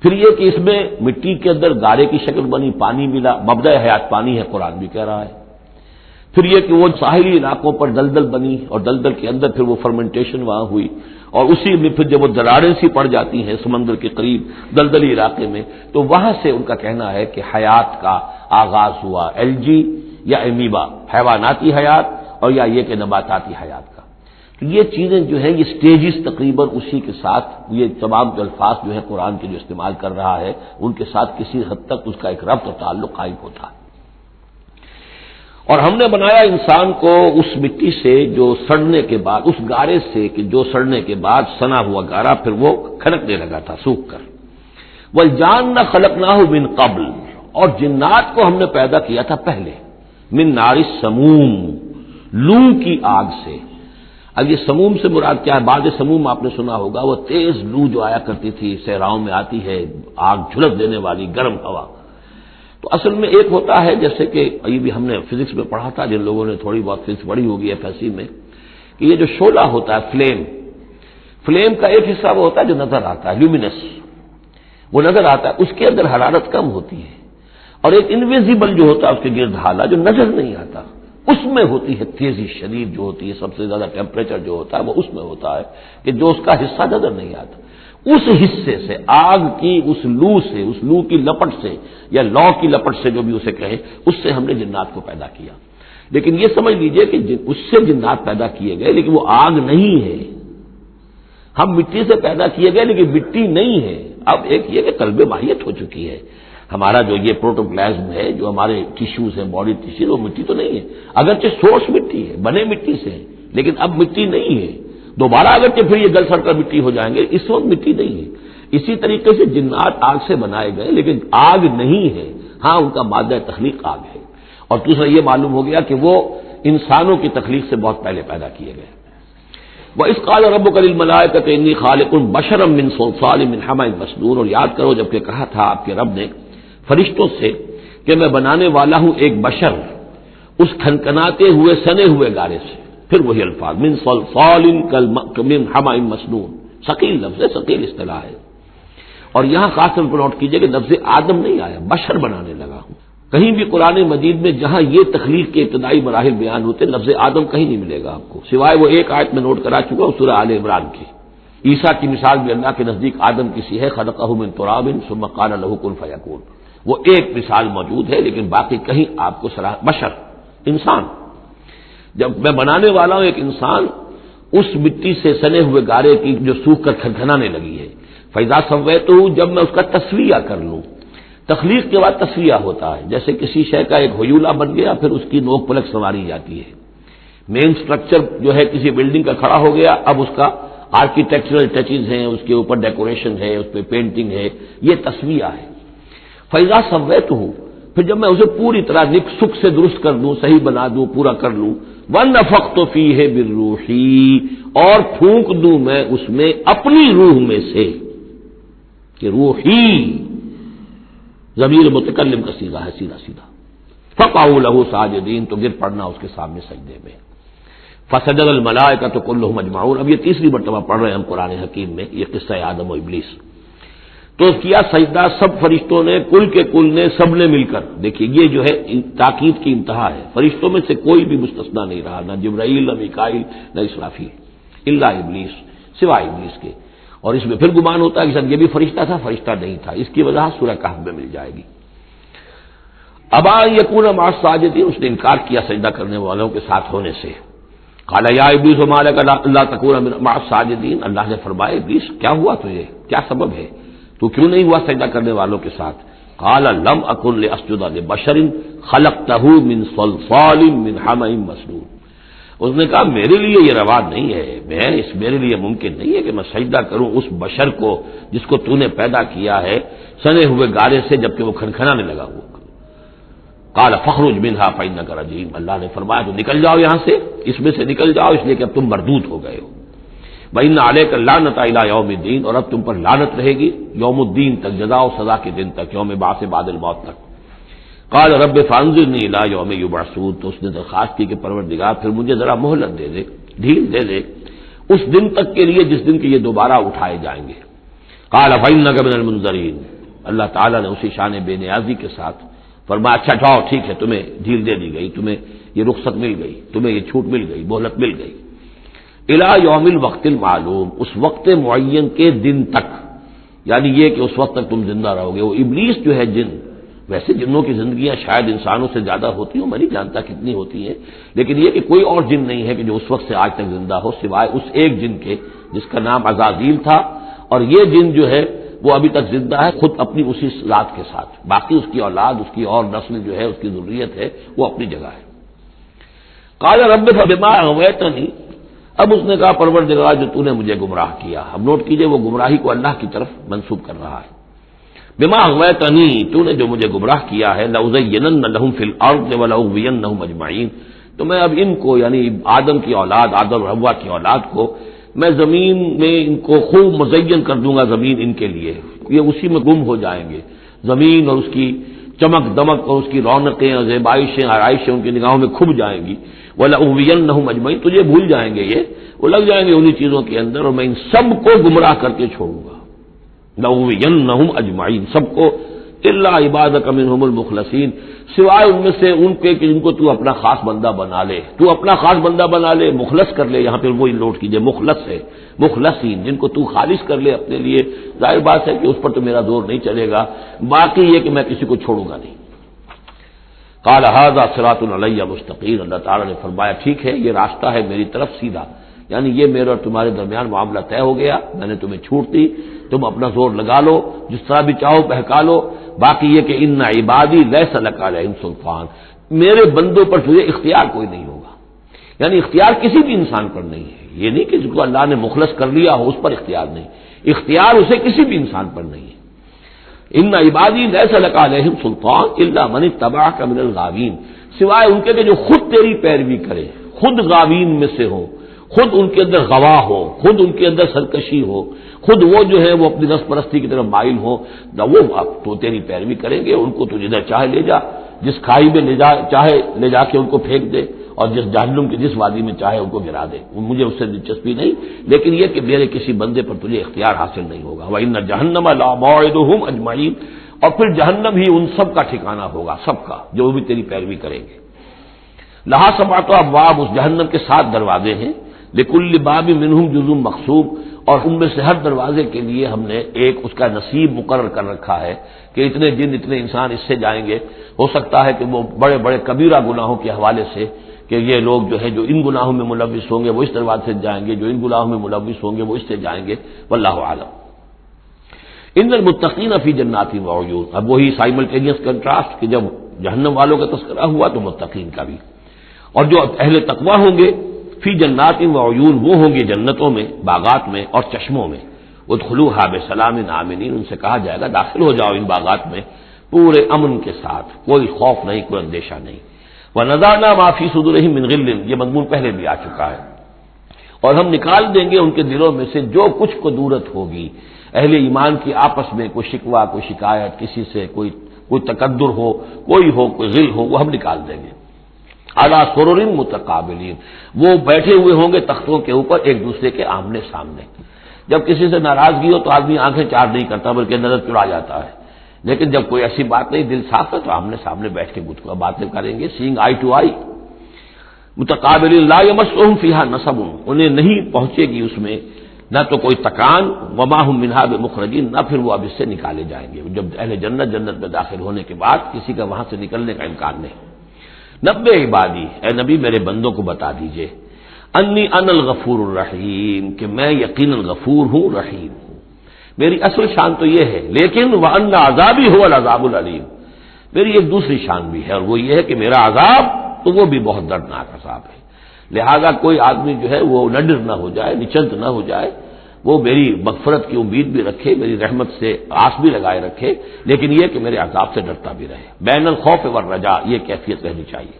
پھر یہ کہ اس میں مٹی کے اندر گارے کی شکل بنی، پانی ملا، مبدأ حیات پانی ہے، قرآن بھی کہہ رہا ہے۔ پھر یہ کہ وہ ساحلی علاقوں پر دلدل بنی اور دلدل کے اندر پھر وہ فرمنٹیشن وہاں ہوئی، اور اسی میں پھر جب وہ دراڑیں سی پڑ جاتی ہیں سمندر کے قریب دلدلی علاقے میں، تو وہاں سے ان کا کہنا ہے کہ حیات کا آغاز ہوا، الجی یا امیبا، حیواناتی حیات، اور یا یہ کہ نباتاتی حیات کا۔ تو یہ چیزیں جو ہیں یہ سٹیجز تقریباً اسی کے ساتھ، یہ تمام جو الفاظ جو ہے قرآن کے جو استعمال کر رہا ہے ان کے ساتھ کسی حد تک اس کا ایک ربط اور تعلق قائم ہوتا ہے۔ اور ہم نے بنایا انسان کو اس مٹی سے جو سڑنے کے بعد، اس گارے سے کہ جو سڑنے کے بعد سنا ہوا گارا پھر وہ کھنکنے لگا تھا سوکھ کر۔ وَالْجَانَّ خَلَقْنَاهُ مِنْ قَبْلُ، اور جنات کو ہم نے پیدا کیا تھا پہلے، من نار السموم، لو کی آگ سے۔ اب یہ سموم سے مراد کیا ہے؟ بعد سموم آپ نے سنا ہوگا، وہ تیز لو جو آیا کرتی تھی، صحراؤں میں آتی ہے، آگ جھلس دینے والی گرم ہوا۔ تو اصل میں ایک ہوتا ہے، جیسے کہ یہ بھی ہم نے فزکس میں پڑھا تھا، جن لوگوں نے تھوڑی بہت فزکس پڑھی ہوگی FSC میں، کہ یہ جو شعلہ ہوتا ہے، فلیم کا ایک حصہ وہ ہوتا ہے جو نظر آتا ہے، لیومینس، وہ نظر آتا ہے، اس کے اندر حرارت کم ہوتی ہے، اور ایک انویزیبل جو ہوتا ہے اس کے گرد حالہ جو نظر نہیں آتا، اس میں ہوتی ہے تیزی شدید جو ہوتی ہے، سب سے زیادہ ٹیمپریچر جو ہوتا ہے وہ اس میں ہوتا ہے کہ جو اس کا حصہ نظر نہیں آتا۔ اس حصے سے، آگ کی اس لو کی لپٹ سے، یا لو کی لپٹ سے جو بھی اسے کہیں، اس سے ہم نے جنات کو پیدا کیا۔ لیکن یہ سمجھ لیجئے کہ اس سے جنات پیدا کیے گئے، لیکن وہ آگ نہیں ہے۔ ہم مٹی سے پیدا کیے گئے لیکن مٹی نہیں ہے۔ اب ایک یہ کہ قلب ماہیت ہو چکی ہے، ہمارا جو یہ پروٹوپلازم ہے، جو ہمارے ٹیشوز ہیں، باڈی ٹیشوز، وہ مٹی تو نہیں ہے، اگرچہ سورس مٹی ہے، بنے مٹی سے ہے، لیکن اب مٹی نہیں ہے۔ دوبارہ اگرچہ پھر یہ گل سڑ کر مٹی ہو جائیں گے، اس وقت مٹی نہیں ہے۔ اسی طریقے سے جنات آگ سے بنائے گئے لیکن آگ نہیں ہے، ہاں ان کا مادہ تخلیق آگ ہے۔ اور دوسرا یہ معلوم ہو گیا کہ وہ انسانوں کی تخلیق سے بہت پہلے پیدا کیے گئے۔ وَإِذْ قَالَ رَبُّكَ لِلْمَلَائِكَةِ إِنِّي خَالِقٌ بَشَرًا مِّن صَلْصَالٍ مِّنْ حَمَإٍ مَّسْنُونٍ، اور یاد کرو جب کہ کہا تھا آپ کے رب نے فرشتوں سے کہ میں بنانے والا ہوں ایک بشر اس کھنکھناتے ہوئے سنے ہوئے گارے سے، پھر وہی الفاظ من صلصال من حمأ مسنون، ثقیل لفظ ہے، ثقیل اصطلاح ہے۔ اور یہاں خاص طور پر نوٹ کیجئے کہ لفظ آدم نہیں آیا، بشر بنانے لگا ہوں۔ کہیں بھی قرآن مجید میں جہاں یہ تخلیق کے ابتدائی مراحل بیان ہوتے لفظ آدم کہیں نہیں ملے گا آپ کو، سوائے وہ ایک آیت میں نوٹ کرا چکا ہوں سورہ آل عمران کی۔ عیسیٰ کی مثال بھی اللہ کے نزدیک آدم کی سی ہے، خلقہ من تراب ثم قال له کن فیکون، وہ ایک مثال موجود ہے، لیکن باقی کہیں آپ کو بشر، انسان، جب میں بنانے والا ہوں ایک انسان اس مٹی سے سنے ہوئے گارے کی جو سوکھ کر کھنکھنانے لگی ہے، فَإِذَا سَوَّيْتُهُ، جب میں اس کا تسویہ کر لوں۔ تخلیق کے بعد تسویہ ہوتا ہے، جیسے کسی شے کا ایک ہیولہ بن گیا، پھر اس کی نوک پلک سنواری جاتی ہے۔ مین سٹرکچر جو ہے کسی بلڈنگ کا کھڑا ہو گیا، اب اس کا آرکیٹیکچرل ٹچز ہیں، اس کے اوپر ڈیکوریشن ہے، اس پہ پینٹنگ ہے، یہ تسویہ ہے۔ فَإِذَا سَوَّيْتُهُ، پھر جب میں اسے پوری طرح نک سک سے درست کر دوں، صحیح بنا دوں، پورا کر لوں، وَنَفَخْتُ فِيهِ مِن رُّوحِي، اور پھونک دوں میں اس میں اپنی روح میں سے، کہ روحی ضمیر متکلم کا صیغہ ہے، سیدھا سیدھا۔ فَقَعُوا لَهُ سَاجِدِينَ، تو گر پڑنا اس کے سامنے سجدے میں۔ فَسَجَدَ الْمَلَائِكَةُ كُلُّهُمْ أَجْمَعُونَ، اب یہ تیسری مرتبہ پڑھ رہے ہیں ہم قرآن حکیم میں یہ قصہ آدم و ابلیس۔ تو کیا سجدہ سب فرشتوں نے، کل کے کل نے، سب نے مل کر۔ دیکھیے یہ جو ہے تاکید کی انتہا ہے، فرشتوں میں سے کوئی بھی مستثنا نہیں رہا، نہ جبرائیل، نہ میکائیل، نہ اسرافیل، الا ابلیس، سوائے ابلیس کے۔ اور اس میں پھر گمان ہوتا ہے کہ سر یہ بھی فرشتہ تھا، فرشتہ نہیں تھا، اس کی وضاحت سورہ کہف میں مل جائے گی۔ ابا ان یکون مع الساجدین، اس نے انکار کیا سجدہ کرنے والوں کے ساتھ ہونے سے۔ قال یا ابلیس ما لک الا تکون مع الساجدین، اللہ نے فرمایا ابلیس کیا ہوا تجھے، کیا سبب ہے، تو کیوں نہیں ہوا سجدہ کرنے والوں کے ساتھ؟ قال لم اکن لاسجد لبشر خلقته من صلصال من حمأ مسنون، اس نے کہا میرے لیے یہ روا نہیں ہے، میرے لیے ممکن نہیں ہے کہ میں سجدہ کروں اس بشر کو جس کو تو نے پیدا کیا ہے سنے ہوئے گارے سے، جبکہ وہ کھنکھنانے لگا ہوا۔ قال فاخرج منها فانك رجيم، اللہ نے فرمایا تو نکل جاؤ یہاں سے، اس میں سے نکل جاؤ، اس لیے کہ اب تم مردود ہو گئے ہو۔ وَإِنَّ عَلَيْكَ اللَّعْنَةَ إِلَىٰ يَوْمِ الدِّينِ، اور اب تم پر لعنت رہے گی یوم الدین تک، جزا و سزا کے دن تک، یوم بعث بعد الموت تک۔ قال رب فانظرنی الی یوم یبعثون، تو اس نے درخواست کی کہ پروردگار پھر مجھے ذرا مہلت دے دے، ڈھیل دے دے اس دن تک کے لیے جس دن کے یہ دوبارہ اٹھائے جائیں گے۔ قال فإنک من المنظرین، اللہ تعالیٰ نے اسی شان بے نیازی کے ساتھ فرمایا اچھا جاؤ ٹھیک ہے، تمہیں ڈھیل دے دی گئی، تمہیں یہ رخصت مل گئی، تمہیں یہ چھوٹ مل گئی، مہلت مل گئی۔ الی یوم الوقت المعلوم، اس وقت معین کے دن تک، یعنی یہ کہ اس وقت تک تم زندہ رہو گے۔ وہ ابلیس جو ہے جن، ویسے جنوں کی زندگیاں شاید انسانوں سے زیادہ ہوتی ہوں، میں نہیں جانتا کتنی ہوتی ہیں، لیکن یہ کہ کوئی اور جن نہیں ہے کہ جو اس وقت سے آج تک زندہ ہو سوائے اس ایک جن کے جس کا نام عزازیل تھا، اور یہ جن جو ہے وہ ابھی تک زندہ ہے خود اپنی اسی ذات کے ساتھ، باقی اس کی اولاد، اس کی اور نسل جو ہے، اس کی ذریت ہے، وہ اپنی جگہ ہے۔ قال رب فبما اغویتنی، اب اس نے کہا پروردگار جو تو نے مجھے گمراہ کیا، اب نوٹ کیجئے وہ گمراہی کو اللہ کی طرف منسوب کر رہا ہے۔ بما اغویتنی، تو نے جو مجھے گمراہ کیا ہے، لأزینن لهم فی الارض ولأغوینہم اجمعین، تو میں اب ان کو یعنی آدم کی اولاد، آدم اور حوا کی اولاد کو میں زمین میں ان کو خوب مزین کر دوں گا، زمین ان کے لیے یہ اسی میں گم ہو جائیں گے، زمین اور اس کی چمک دمک اور اس کی رونقیں اور زیبائشیں آرائشیں ان کی نگاہوں میں کھب جائیں گی۔ وَلَأُغْوِيَنَّهُمْ أَجْمَعِينَ، تجھے بھول جائیں گے وہ لگ جائیں گے انہی چیزوں کے اندر، اور میں ان سب کو گمراہ کر کے چھوڑوں گا۔ لَأُغْوِيَنَّهُمْ أَجْمَعِينَ، سب کو، إِلَّا عِبَادَكَ مِنْهُمُ الْمُخْلَصِينَ، سوائے ان میں سے ان کے کہ جن کو تو اپنا خاص بندہ بنا لے، تو اپنا خاص بندہ بنا لے، مخلص کر لے، یہاں پہ وہی نوٹ کیجئے مخلص ہے، مخلصین، جن کو تو خالص کر لے اپنے لیے، ظاہر بات ہے کہ اس پر تو میرا زور نہیں چلے گا، باقی یہ کہ میں کسی کو چھوڑوں گا نہیں۔ قال هذا صراط علی مستقیم، اللہ تعالیٰ نے فرمایا ٹھیک ہے یہ راستہ ہے میری طرف سیدھا، یعنی یہ میرے اور تمہارے درمیان معاملہ طے ہو گیا، میں نے تمہیں چھوٹ دی، تم اپنا زور لگا لو، جس طرح بھی چاہو بہکا لو، باقی یہ کہ ان عبادی لیس لک علیہم سلطان، میرے بندوں پر تجھے اختیار کوئی نہیں ہوگا، یعنی اختیار کسی بھی انسان پر نہیں ہے، یہ نہیں کہ جس کو اللہ نے مخلص کر لیا ہو اس پر اختیار نہیں، اختیار اسے کسی بھی انسان پر نہیں ہے۔ ان عبادی لیس لک علیہم سلطان الا من اتبعک من الغاوین، سوائے ان کے کہ جو خود تیری پیروی کرے، خود غاوین میں سے ہو، خود ان کے اندر غوا ہو، خود ان کے اندر سرکشی ہو، خود وہ جو ہے وہ اپنی نفس پرستی کی طرف مائل ہو، وہ تو تیری پیروی کریں گے، ان کو تو جدھر چاہے لے جا، جس کھائی میں چاہے لے جا کے ان کو پھینک دے، اور جس جہنم کے جس وادی میں چاہے ان کو گرا دے، مجھے اس سے دلچسپی نہیں، لیکن یہ کہ میرے کسی بندے پر تجھے اختیار حاصل نہیں ہوگا۔ وَإِنَّ جَهَنَّمَ لَمَوْعِدُهُمْ أَجْمَعِينَ، اور پھر جہنم ہی ان سب کا ٹھکانہ ہوگا، سب کا جو بھی تیری پیروی کریں گے۔ لہا سبعۃ ابواب، اس جہنم کے 7 دروازے ہیں، لِكُلِّ بَابٍ مِّنْهُمْ جُزْءٌ مَقْسُوم، اور ان میں سے ہر دروازے کے لیے ہم نے ایک اس کا نصیب مقرر کر رکھا ہے کہ اتنے جن اتنے انسان اس سے جائیں گے، ہو سکتا ہے کہ وہ بڑے بڑے کبیرہ گناہوں کے حوالے سے کہ یہ لوگ جو ہے جو ان گناہوں میں ملوث ہوں گے وہ اس دروازے سے جائیں گے، جو ان گناہوں میں ملوث ہوں گے وہ اس سے جائیں گے، واللہ اعلم۔ ان المتقین فی جنات وعیون، اب وہی سائملٹینیس کنٹراسٹ کہ جب جہنم والوں کا تذکرہ ہوا تو متقین کا بھی، اور جو اہل تقوی ہوں گے فی جنات وعیون، وہ ہوں گے جنتوں میں، باغات میں اور چشموں میں، ادخلوها بسلام آمنین، ان سے کہا جائے گا داخل ہو جاؤ ان باغات میں پورے امن کے ساتھ، کوئی خوف نہیں، کوئی اندیشہ نہیں۔ وَنَزَعْنَا مَا فِي صُدُورِهِم مِّن غِلٍّ، یہ مضمون پہلے بھی آ چکا ہے، اور ہم نکال دیں گے ان کے دلوں میں سے جو کچھ قدورت ہوگی، اہل ایمان کی آپس میں کوئی شکوہ، کوئی شکایت، کسی سے کوئی تکدر ہو، کوئی غل ہو، وہ ہم نکال دیں گے۔ عَلَىٰ سُرُرٍ مُتَقَابِلِينَ، وہ بیٹھے ہوئے ہوں گے تختوں کے اوپر ایک دوسرے کے آمنے سامنے۔ جب کسی سے ناراضگی ہو تو آدمی آنکھیں چار نہیں کرتا بلکہ نظر چڑا جاتا ہے، لیکن جب کوئی ایسی بات نہیں، دل صاف ہے، تو آمنے سامنے بیٹھ کے باتیں کریں گے، سینگ آئی ٹو آئی۔ متقابلین لا یمسہم فیہا نصب، انہیں نہیں پہنچے گی اس میں نہ تو کوئی تکان، وما ہم منہا بمخرجین، نہ پھر وہ اب اس سے نکالے جائیں گے، جب اہل جنت میں داخل ہونے کے بعد کسی کا وہاں سے نکلنے کا امکان نہیں۔ نبئ عبادی، اے نبی میرے بندوں کو بتا دیجئے، انی انا الغفور الرحیم، کہ میں یقیناً غفور ہوں، رحیم ہوں۔ میری اصل شان تو یہ ہے، لیکن وان عذابی هو العذاب العلیم، میری ایک دوسری شان بھی ہے، اور وہ یہ ہے کہ میرا عذاب تو وہ بھی بہت دردناک عذاب ہے، لہذا کوئی آدمی جو ہے وہ نڈر نہ ہو جائے، نچلت نہ ہو جائے، وہ میری مغفرت کی امید بھی رکھے، میری رحمت سے آس بھی لگائے رکھے، لیکن یہ کہ میرے عذاب سے ڈرتا بھی رہے، بین الخوف والرجاء، یہ کیفیت رہنی چاہیے۔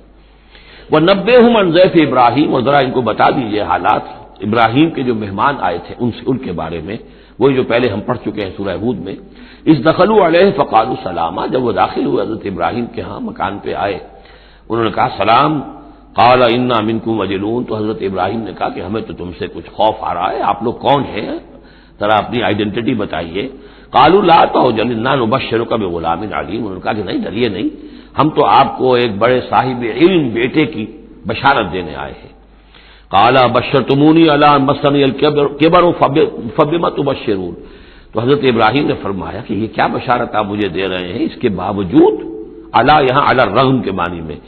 وَنَبِّئْهُمْ عَنْ ضَيْفِ ابراہیم، اور ذرا ان کو بتا دیجئے حالات ابراہیم کے جو مہمان آئے تھے ان کے بارے میں، وہی جو پہلے ہم پڑھ چکے ہیں سورہ ہود میں۔ اذ دخلوا علیہ فقالوا سلاما، جب وہ داخل ہوئے حضرت ابراہیم کے ہاں، مکان پہ آئے، انہوں نے کہا سلام۔ قال انا منکم وجلون، تو حضرت ابراہیم نے کہا کہ ہمیں تو تم سے کچھ خوف آ رہا ہے، آپ لوگ کون ہیں، ذرا اپنی آئیڈینٹی بتائیے۔ قالوا لا تخف انا نبشرک بغلام علیم، انہوں نے کہا کہ نہیں ڈریے نہیں، ہم تو آپ کو ایک بڑے صاحب علم بیٹے کی بشارت دینے آئے ہیں۔ قال بشرتمونی علی ان مسنی الکبر فبم تبشرون، تو حضرت ابراہیم نے فرمایا کہ یہ کیا بشارت آپ مجھے دے رہے ہیں، اس کے باوجود، علی یہاں علی الرغم کے معنی میں،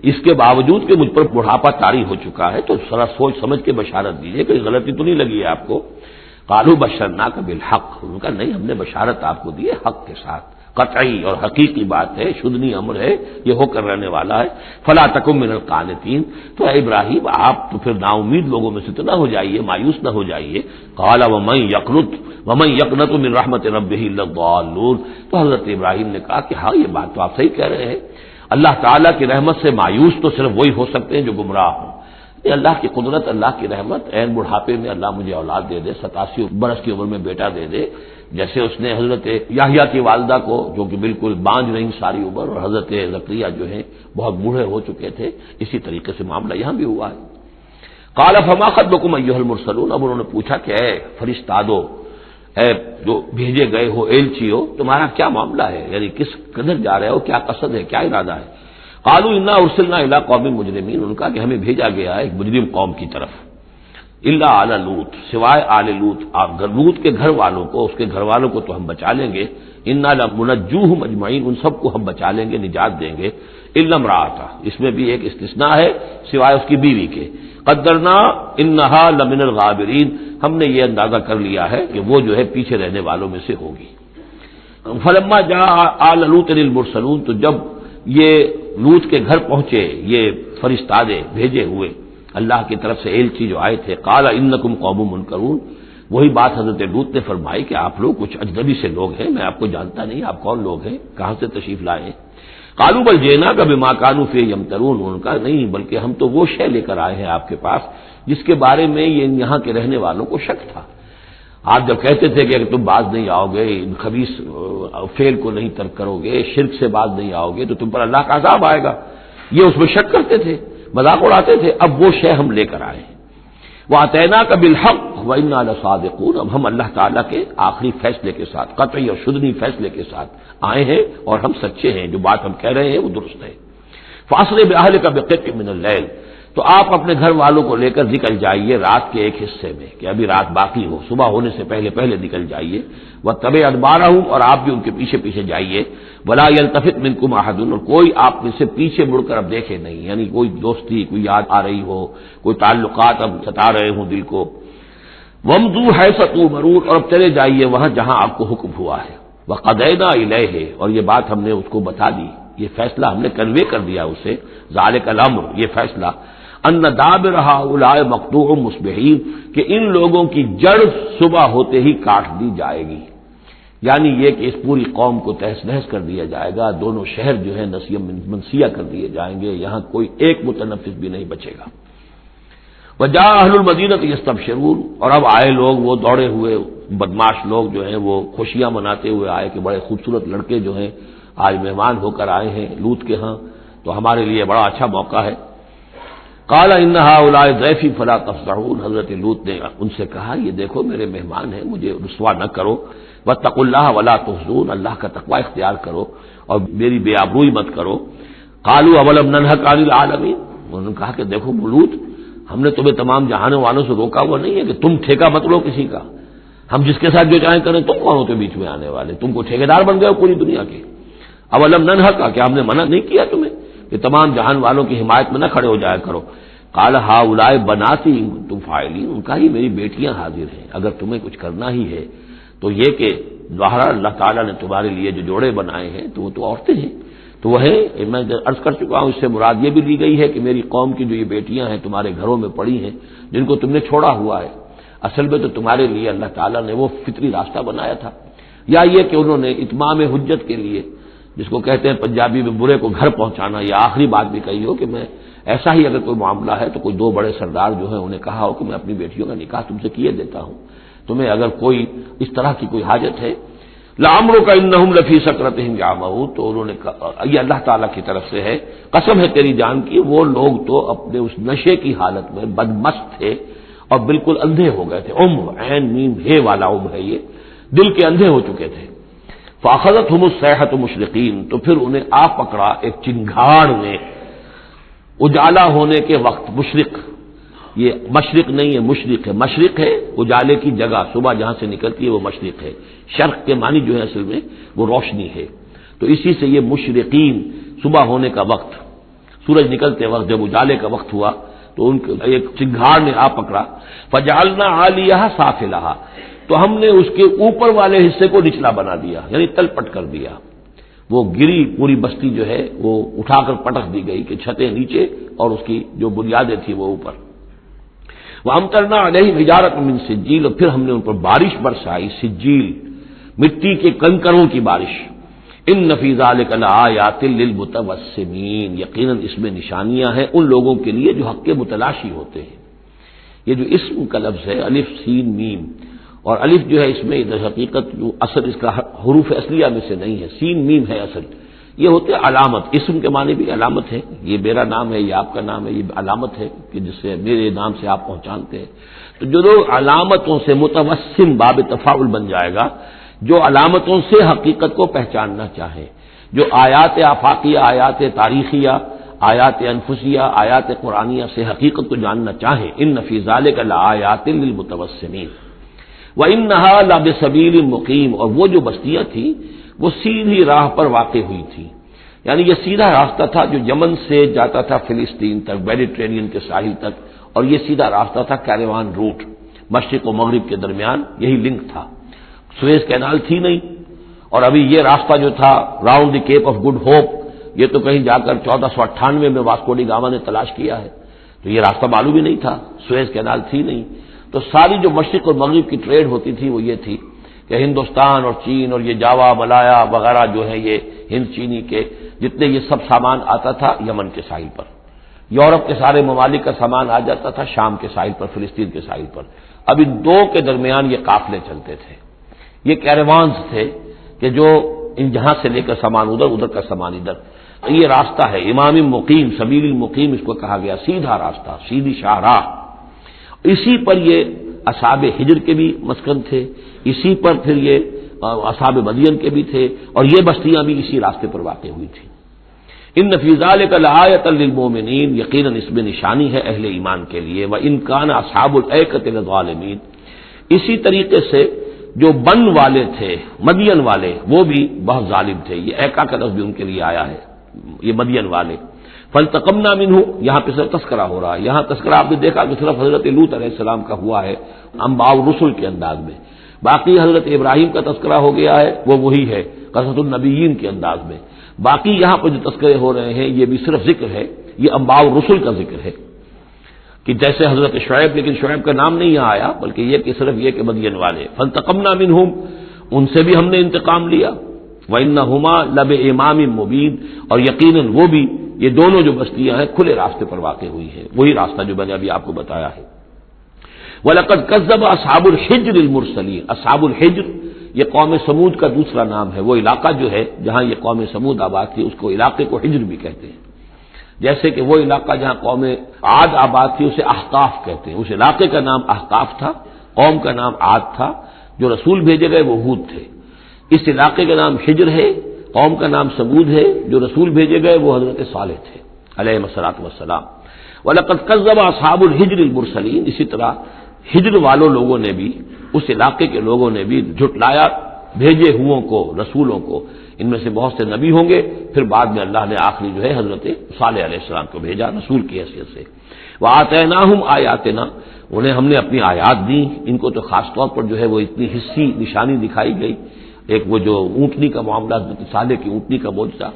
اس کے باوجود کہ مجھ پر بڑھاپا طاری ہو چکا ہے، تو ذرا سوچ سمجھ کے بشارت دیجیے، کوئی غلطی تو نہیں لگی ہے آپ کو۔ قالوا بشرناک بالحق، انہوں نے کہا نہیں ہم نے بشارت آپ کو دی ہے حق کے ساتھ، قطعی اور حقیقی بات ہے، شدنی امر ہے، یہ ہو کر رہنے والا ہے۔ فلا تکن من القانتین، تو اے ابراہیم آپ تو پھر نا امید لوگوں میں سے تو نہ ہو جائیے، مایوس نہ ہو جائیے۔ قال ومن یقنط من رحمت ربہ الا الضالون، تو حضرت ابراہیم نے کہا کہ ہاں یہ بات تو آپ صحیح کہہ رہے ہیں، اللہ تعالیٰ کی رحمت سے مایوس تو صرف وہی ہو سکتے ہیں جو گمراہ ہوں۔ یہ اللہ کی قدرت، اللہ کی رحمت، عین بڑھاپے میں اللہ مجھے اولاد دے دے، 87 برس کی عمر میں بیٹا دے دے، جیسے اس نے حضرت یحییٰ کی والدہ کو، جو کہ بالکل بانجھ رہی ساری عمر، اور حضرت زکریا جو ہیں بہت بوڑھے ہو چکے تھے، اسی طریقے سے معاملہ یہاں بھی ہوا ہے۔ قال فما خطبکم ایھا المرسلون، اب انہوں نے پوچھا کہ اے فرشتادو، اے جو بھیجے گئے ہو، ایلچی ہو، تمہارا کیا معاملہ ہے، یعنی کس قدر جا رہے ہو، کیا قصد ہے، کیا ارادہ ہے؟ قالوا انا ارسلنا الى قوم مجرمین، ان کا کہ ہمیں بھیجا گیا ہے ایک مجرم قوم کی طرف، الا آل لوط، سوائے آل لوط، لوط کے گھر والوں کو، اس کے گھر والوں کو تو ہم بچا لیں گے، انا لمنجوہم اجمعین، ان سب کو ہم بچا لیں گے، نجات دیں گے، الا امرأتہ، اس میں بھی ایک استثناء ہے سوائے اس کی بیوی کے، قدرنا انہا لمن الغابرین، ہم نے یہ اندازہ کر لیا ہے کہ وہ جو ہے پیچھے رہنے والوں میں سے ہوگی۔ فلما جاء آل لوط المرسلون، تو جب یہ لوط کے گھر پہنچے یہ فرشتادے بھیجے ہوئے اللہ کی طرف سے ایلچی جو آئے تھے، قال انکم قوم منکرون، وہی بات حضرت لوط نے فرمائی کہ آپ لوگ کچھ اجنبی سے لوگ ہیں، میں آپ کو جانتا نہیں، آپ کون لوگ ہیں، کہاں سے تشریف لائے ہیں؟ قالوا بل جئناک بما كانوا فيه يمترون، ان کا نہیں بلکہ ہم تو وہ شے لے کر آئے ہیں آپ کے پاس جس کے بارے میں یہاں کے رہنے والوں کو شک تھا۔ آپ جب کہتے تھے کہ اگر تم باز نہیں آؤ گے، ان خبیث فعل کو نہیں ترک کرو گے، شرک سے باز نہیں آؤ گے تو تم پر اللہ کا عذاب آئے گا، یہ اس میں شک کرتے تھے، مذاق اڑاتے تھے، اب وہ شے ہم لے کر آئے ہیں۔ وَأَتَيْنَاكَ بِالْحَقِّ وَإِنَّا لَصَادِقُونَ، اب ہم اللہ تعالیٰ کے آخری فیصلے کے ساتھ، قطعی اور شدنی فیصلے کے ساتھ آئے ہیں اور ہم سچے ہیں، جو بات ہم کہہ رہے ہیں وہ درست ہے۔ فَأَسْرِ بِأَهْلِكَ بِقِطْعٍ مِّنَ اللَّيْلِ، تو آپ اپنے گھر والوں کو لے کر نکل جائیے رات کے ایک حصے میں، کہ ابھی رات باقی ہو، صبح ہونے سے پہلے پہلے نکل جائیے، وَاتَّبِعْ أَدْبَارَهُمْ، اور آپ بھی ان کے پیچھے پیچھے جائیے، وَلَا يَلْتَفِتْ مِنكُمْ أَحَدٌ، اور کوئی آپ میں سے پیچھے مڑ کر اب دیکھے نہیں، یعنی کوئی دوستی، کوئی یاد آ رہی ہو، کوئی تعلقات اب ستا رہے ہوں دل کو۔ وَامْضُوا حَيْثَ تُؤْمَرُونَ، اور اب چلے جائیے وہاں جہاں آپ کو حکم ہوا ہے، وَقَضَيْنَا إِلَيْهِ، اور یہ بات ہم نے اس کو بتا دی، یہ فیصلہ ہم نے کنوے کر دیا اسے، ذَلِكَ الْأَمْرُ، یہ فیصلہ، ان دابر هؤلاء مقطوع مصبحین، کہ ان لوگوں کی جڑ صبح ہوتے ہی کاٹ دی جائے گی، یعنی یہ کہ اس پوری قوم کو تہس نہس کر دیا جائے گا، دونوں شہر جو ہے نسیہ منسیہ کر دیے جائیں گے، یہاں کوئی ایک متنفس بھی نہیں بچے گا۔ وجاء اہل المدینہ یستبشرون، اور اب آئے لوگ وہ دوڑے ہوئے بدماش لوگ جو ہیں وہ خوشیاں مناتے ہوئے آئے کہ بڑے خوبصورت لڑکے جو ہیں آج مہمان ہو کر آئے ہیں لوط کے ہاں، تو ہمارے لیے بڑا اچھا موقع ہے۔ قال ان هؤلاء ضیفی فلا تفضحون، حضرت لوط نے ان سے کہا یہ دیکھو میرے مہمان ہیں، مجھے رسوا نہ کرو، واتقوا اللہ ولا تخزون، اللہ کا تقوی اختیار کرو اور میری بے آبروئی مت کرو۔ قالوا اولم ننهک عن العالمین، انہوں نے کہا کہ دیکھو لوط، ہم نے تمہیں تمام جہانوں والوں سے روکا ہوا نہیں ہے کہ تم ٹھیکہ مت لو کسی کا، ہم جس کے ساتھ جو چاہیں کریں، تم کون ہوتے بیچ میں آنے والے، تم کو ٹھیکیدار بن گئے ہو پوری دنیا کے۔ اولم ننهک، کیا ہم نے منع نہیں کیا تمہیں کہ تمام جہان والوں کی حمایت میں نہ کھڑے ہو جایا کرو؟ قال هؤلاء بناتی ان کنتم فاعلین، ان کا ہی میری بیٹیاں حاضر ہیں، اگر تمہیں کچھ کرنا ہی ہے تو یہ کہ ظاہر اللہ تعالیٰ نے تمہارے لیے جو جوڑے بنائے ہیں تو وہ تو عورتیں ہیں، تو وہ ہے، میں عرض کر چکا ہوں، اس سے مراد یہ بھی لی گئی ہے کہ میری قوم کی جو یہ بیٹیاں ہیں تمہارے گھروں میں پڑی ہیں جن کو تم نے چھوڑا ہوا ہے، اصل میں تو تمہارے لیے اللہ تعالیٰ نے وہ فطری راستہ بنایا تھا، یا یہ کہ انہوں نے اتمام حجت کے لیے، جس کو کہتے ہیں پنجابی میں برے کو گھر پہنچانا، یہ آخری بات بھی کہی ہو کہ میں ایسا ہی اگر کوئی معاملہ ہے تو کوئی دو بڑے سردار جو ہیں انہیں کہا ہو کہ میں اپنی بیٹیوں کا نکاح تم سے کیے دیتا ہوں، تمہیں اگر کوئی اس طرح کی کوئی حاجت ہے۔ لعمرک انہم لفی سکرتہم یعمہون، تو انہوں نے کہا، یہ اللہ تعالیٰ کی طرف سے ہے، قسم ہے تیری جان کی، وہ لوگ تو اپنے اس نشے کی حالت میں بدمست تھے اور بالکل اندھے ہو گئے تھے، عین میم ہے والا ہے، یہ دل کے اندھے ہو چکے تھے۔ فاخذتہم الصیحۃ مشرقین، تو پھر انہیں آ پکڑا ایک چنگھاڑ نے اجالا ہونے کے وقت، مشرق، یہ مشرق نہیں ہے مشرق ہے، مشرق ہے اجالے کی جگہ، صبح جہاں سے نکلتی ہے وہ مشرق ہے، شرق کے معنی جو ہے اصل میں وہ روشنی ہے، تو اسی سے یہ مشرقین، صبح ہونے کا وقت، سورج نکلتے وقت جب اجالے کا وقت ہوا تو ان کے ایک چنگھاڑ نے آ پکڑا، فجعلنا عالیہا سافلہا، تو ہم نے اس کے اوپر والے حصے کو نچلا بنا دیا، یعنی تل پٹ کر دیا، وہ گری پوری بستی جو ہے وہ اٹھا کر پٹک دی گئی کہ چھتیں نیچے اور اس کی جو بنیادیں تھیں وہ اوپر۔ وَأَمْطَرْنَا عَلَيْهِمْ حِجَارَةً مِّن سِجِّيلٍ، اور پھر ہم نے ان پر بارش برسائی، سجیل، مٹی کے کنکروں کی بارش، ان فی ذلک لآیات للمتوسمین، یقیناً اس میں نشانیاں ہیں ان لوگوں کے لیے جو حق کے متلاشی ہوتے ہیں۔ یہ جو اسم کا لفظ ہے الف سین میم، اور الف جو ہے اس میں در حقیقت جو اصل اس کا حروف اصلیہ میں سے نہیں ہے، سین میم ہے اصل، یہ ہوتے علامت، اسم کے معنی بھی علامت ہے، یہ میرا نام ہے، یہ آپ کا نام ہے، یہ علامت ہے کہ جس سے میرے نام سے آپ پہچانتے ہیں۔ تو جو لوگ علامتوں سے متوسم باب تفاعل بن جائے گا، جو علامتوں سے حقیقت کو پہچاننا چاہے، جو آیات آفاقیہ، آیات تاریخیہ، آیات انفسیہ، آیات قرآنیہ سے حقیقت کو جاننا چاہیں، ان فی ذلک لآیات للمتوسمین وانھا لبسبیل مقیم، اور وہ جو بستیاں تھیں وہ سیدھی راہ پر واقع ہوئی تھی، یعنی یہ سیدھا راستہ تھا جو یمن سے جاتا تھا فلسطین تک، میڈیٹرینین کے ساحل تک، اور یہ سیدھا راستہ تھا کیروان روٹ، مشرق و مغرب کے درمیان یہی لنک تھا، سویز کینال تھی نہیں، اور ابھی یہ راستہ جو تھا round the Cape of Good Hope, یہ تو کہیں جا کر 1498 میں واسکو ڈی گاما نے تلاش کیا ہے، تو یہ راستہ معلوم ہی نہیں تھا، سویز کینال تھی نہیں، تو ساری جو مشرق اور مغرب کی ٹریڈ ہوتی تھی وہ یہ تھی کہ ہندوستان اور چین اور یہ جاوا ملایا وغیرہ جو ہے یہ ہند چینی کے جتنے یہ سب سامان آتا تھا یمن کے ساحل پر، یورپ کے سارے ممالک کا سامان آ جاتا تھا شام کے ساحل پر، فلسطین کے ساحل پر، اب ان دو کے درمیان یہ قافلے چلتے تھے، یہ کیروانز تھے کہ جو ان جہاں سے لے کر سامان ادھر، ادھر کا سامان ادھر، یہ راستہ ہے امام مقیم، سبیل المقیم اس کو کہا گیا، سیدھا راستہ، سیدھی شاہراہ، اسی پر یہ اصحاب ہجر کے بھی مسکن تھے، اسی پر پھر یہ اصحاب مدین کے بھی تھے، اور یہ بستیاں بھی اسی راستے پر واقع ہوئی تھیں۔ ان فی ذلک لآیۃ للمؤمنین، یقیناً اس میں نشانی ہے اہل ایمان کے لیے، وان کان اصحاب الایکۃ لظالمین، اسی طریقے سے جو بن والے تھے مدین والے وہ بھی بہت ظالم تھے، یہ ایکا کا لفظ بھی ان کے لیے آیا ہے، یہ مدین والے، فانتقمنا منہ، یہاں پہ صرف تذکرہ ہو رہا ہے، یہاں تذکرہ آپ نے دیکھا کہ صرف حضرت لوط علیہ السلام کا ہوا ہے انباء الرسل کے انداز میں، باقی حضرت ابراہیم کا تذکرہ ہو گیا ہے وہ وہی ہے قصص النبیین کے انداز میں، باقی یہاں پر جو تذکرے ہو رہے ہیں یہ بھی صرف ذکر ہے، یہ انباء الرسل کا ذکر ہے کہ جیسے حضرت شعیب، لیکن شعیب کا نام نہیں یہاں آیا بلکہ یہ کہ صرف یہ کہ مدین والے، فانتقمنا منہم، ان سے بھی ہم نے انتقام لیا، وانہما لبامام مبین، اور یقیناً وہ بھی، یہ دونوں جو بستیاں ہیں کھلے راستے پر واقع ہوئی ہیں، وہی راستہ جو میں نے ابھی آپ کو بتایا ہے۔ وَلَقَدْ كَذَّبَ أَصْحَابُ الْحِجْرِ الْمُرْسَلِينَ، اصحاب الحجر یہ قوم سمود کا دوسرا نام ہے، وہ علاقہ جو ہے جہاں یہ قوم سمود آباد تھی اس کو علاقے کو حجر بھی کہتے ہیں، جیسے کہ وہ علاقہ جہاں قوم عاد آباد تھی اسے احقاف کہتے ہیں، اس علاقے کا نام احقاف تھا، قوم کا نام عاد تھا، جو رسول بھیجے گئے وہ ہود تھے، اس علاقے کا نام حجر ہے، قوم کا نام سمود ہے، جو رسول بھیجے گئے وہ حضرت صالح تھے علیہ الصلوۃ والسلام۔ وَلَقَدْ كَذَّبَ أَصْحَابُ الْحِجْرِ الْمُرْسَلِينَ، اسی طرح ہجر والوں لوگوں نے بھی، اس علاقے کے لوگوں نے بھی جھٹلایا بھیجے ہوں کو، رسولوں کو، ان میں سے بہت سے نبی ہوں گے، پھر بعد میں اللہ نے آخری جو ہے حضرت صالح علیہ السلام کو بھیجا رسول کی حیثیت سے۔ وَآتَيْنَاهُمْ آیَاتِنَا، انہیں ہم نے اپنی آیات دی، ان کو تو خاص طور پر جو ہے وہ اتنی حصی نشانی دکھائی گئی، ایک وہ جو اونٹنی کا معاملہ، حضرت صالح کی اونٹنی کا معجزہ،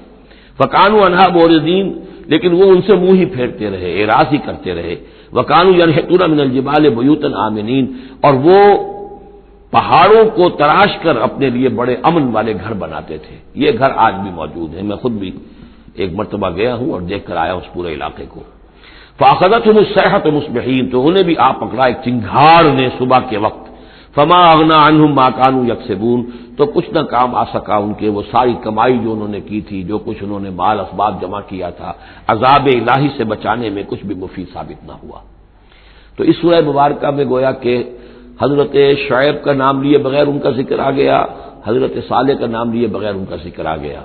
فَكَانُوا عَنْهَا مُعْرِضِينَ، لیکن وہ ان سے منہ ہی پھیرتے رہے، اعراض ہی کرتے رہے، وَكَانُوا يَنْحِتُونَ مِنَ الْجِبَالِ بُيُوتًا آمِنِينَ، اور وہ پہاڑوں کو تراش کر اپنے لیے بڑے امن والے گھر بناتے تھے، یہ گھر آج بھی موجود ہیں، میں خود بھی ایک مرتبہ گیا ہوں اور دیکھ کر آیا اس پورے علاقے کو۔ فَأَخَذَتْهُمُ الصَّيْحَةُ مُصْبِحِينَ، تو انہیں بھی آ پکڑا ایک چنگھاڑ نے صبح کے وقت، فَمَا أَغْنَىٰ عَنْهُمْ مَا كَانُوا يَكْسِبُونَ، تو کچھ نہ کام آ سکا ان کے وہ ساری کمائی جو انہوں نے کی تھی، جو کچھ انہوں نے مال اسباب جمع کیا تھا، عذاب الہی سے بچانے میں کچھ بھی مفید ثابت نہ ہوا۔ تو اس سورہ مبارکہ میں گویا کہ حضرت شعیب کا نام لیے بغیر ان کا ذکر آ گیا، حضرت صالح کا نام لیے بغیر ان کا ذکر آ گیا،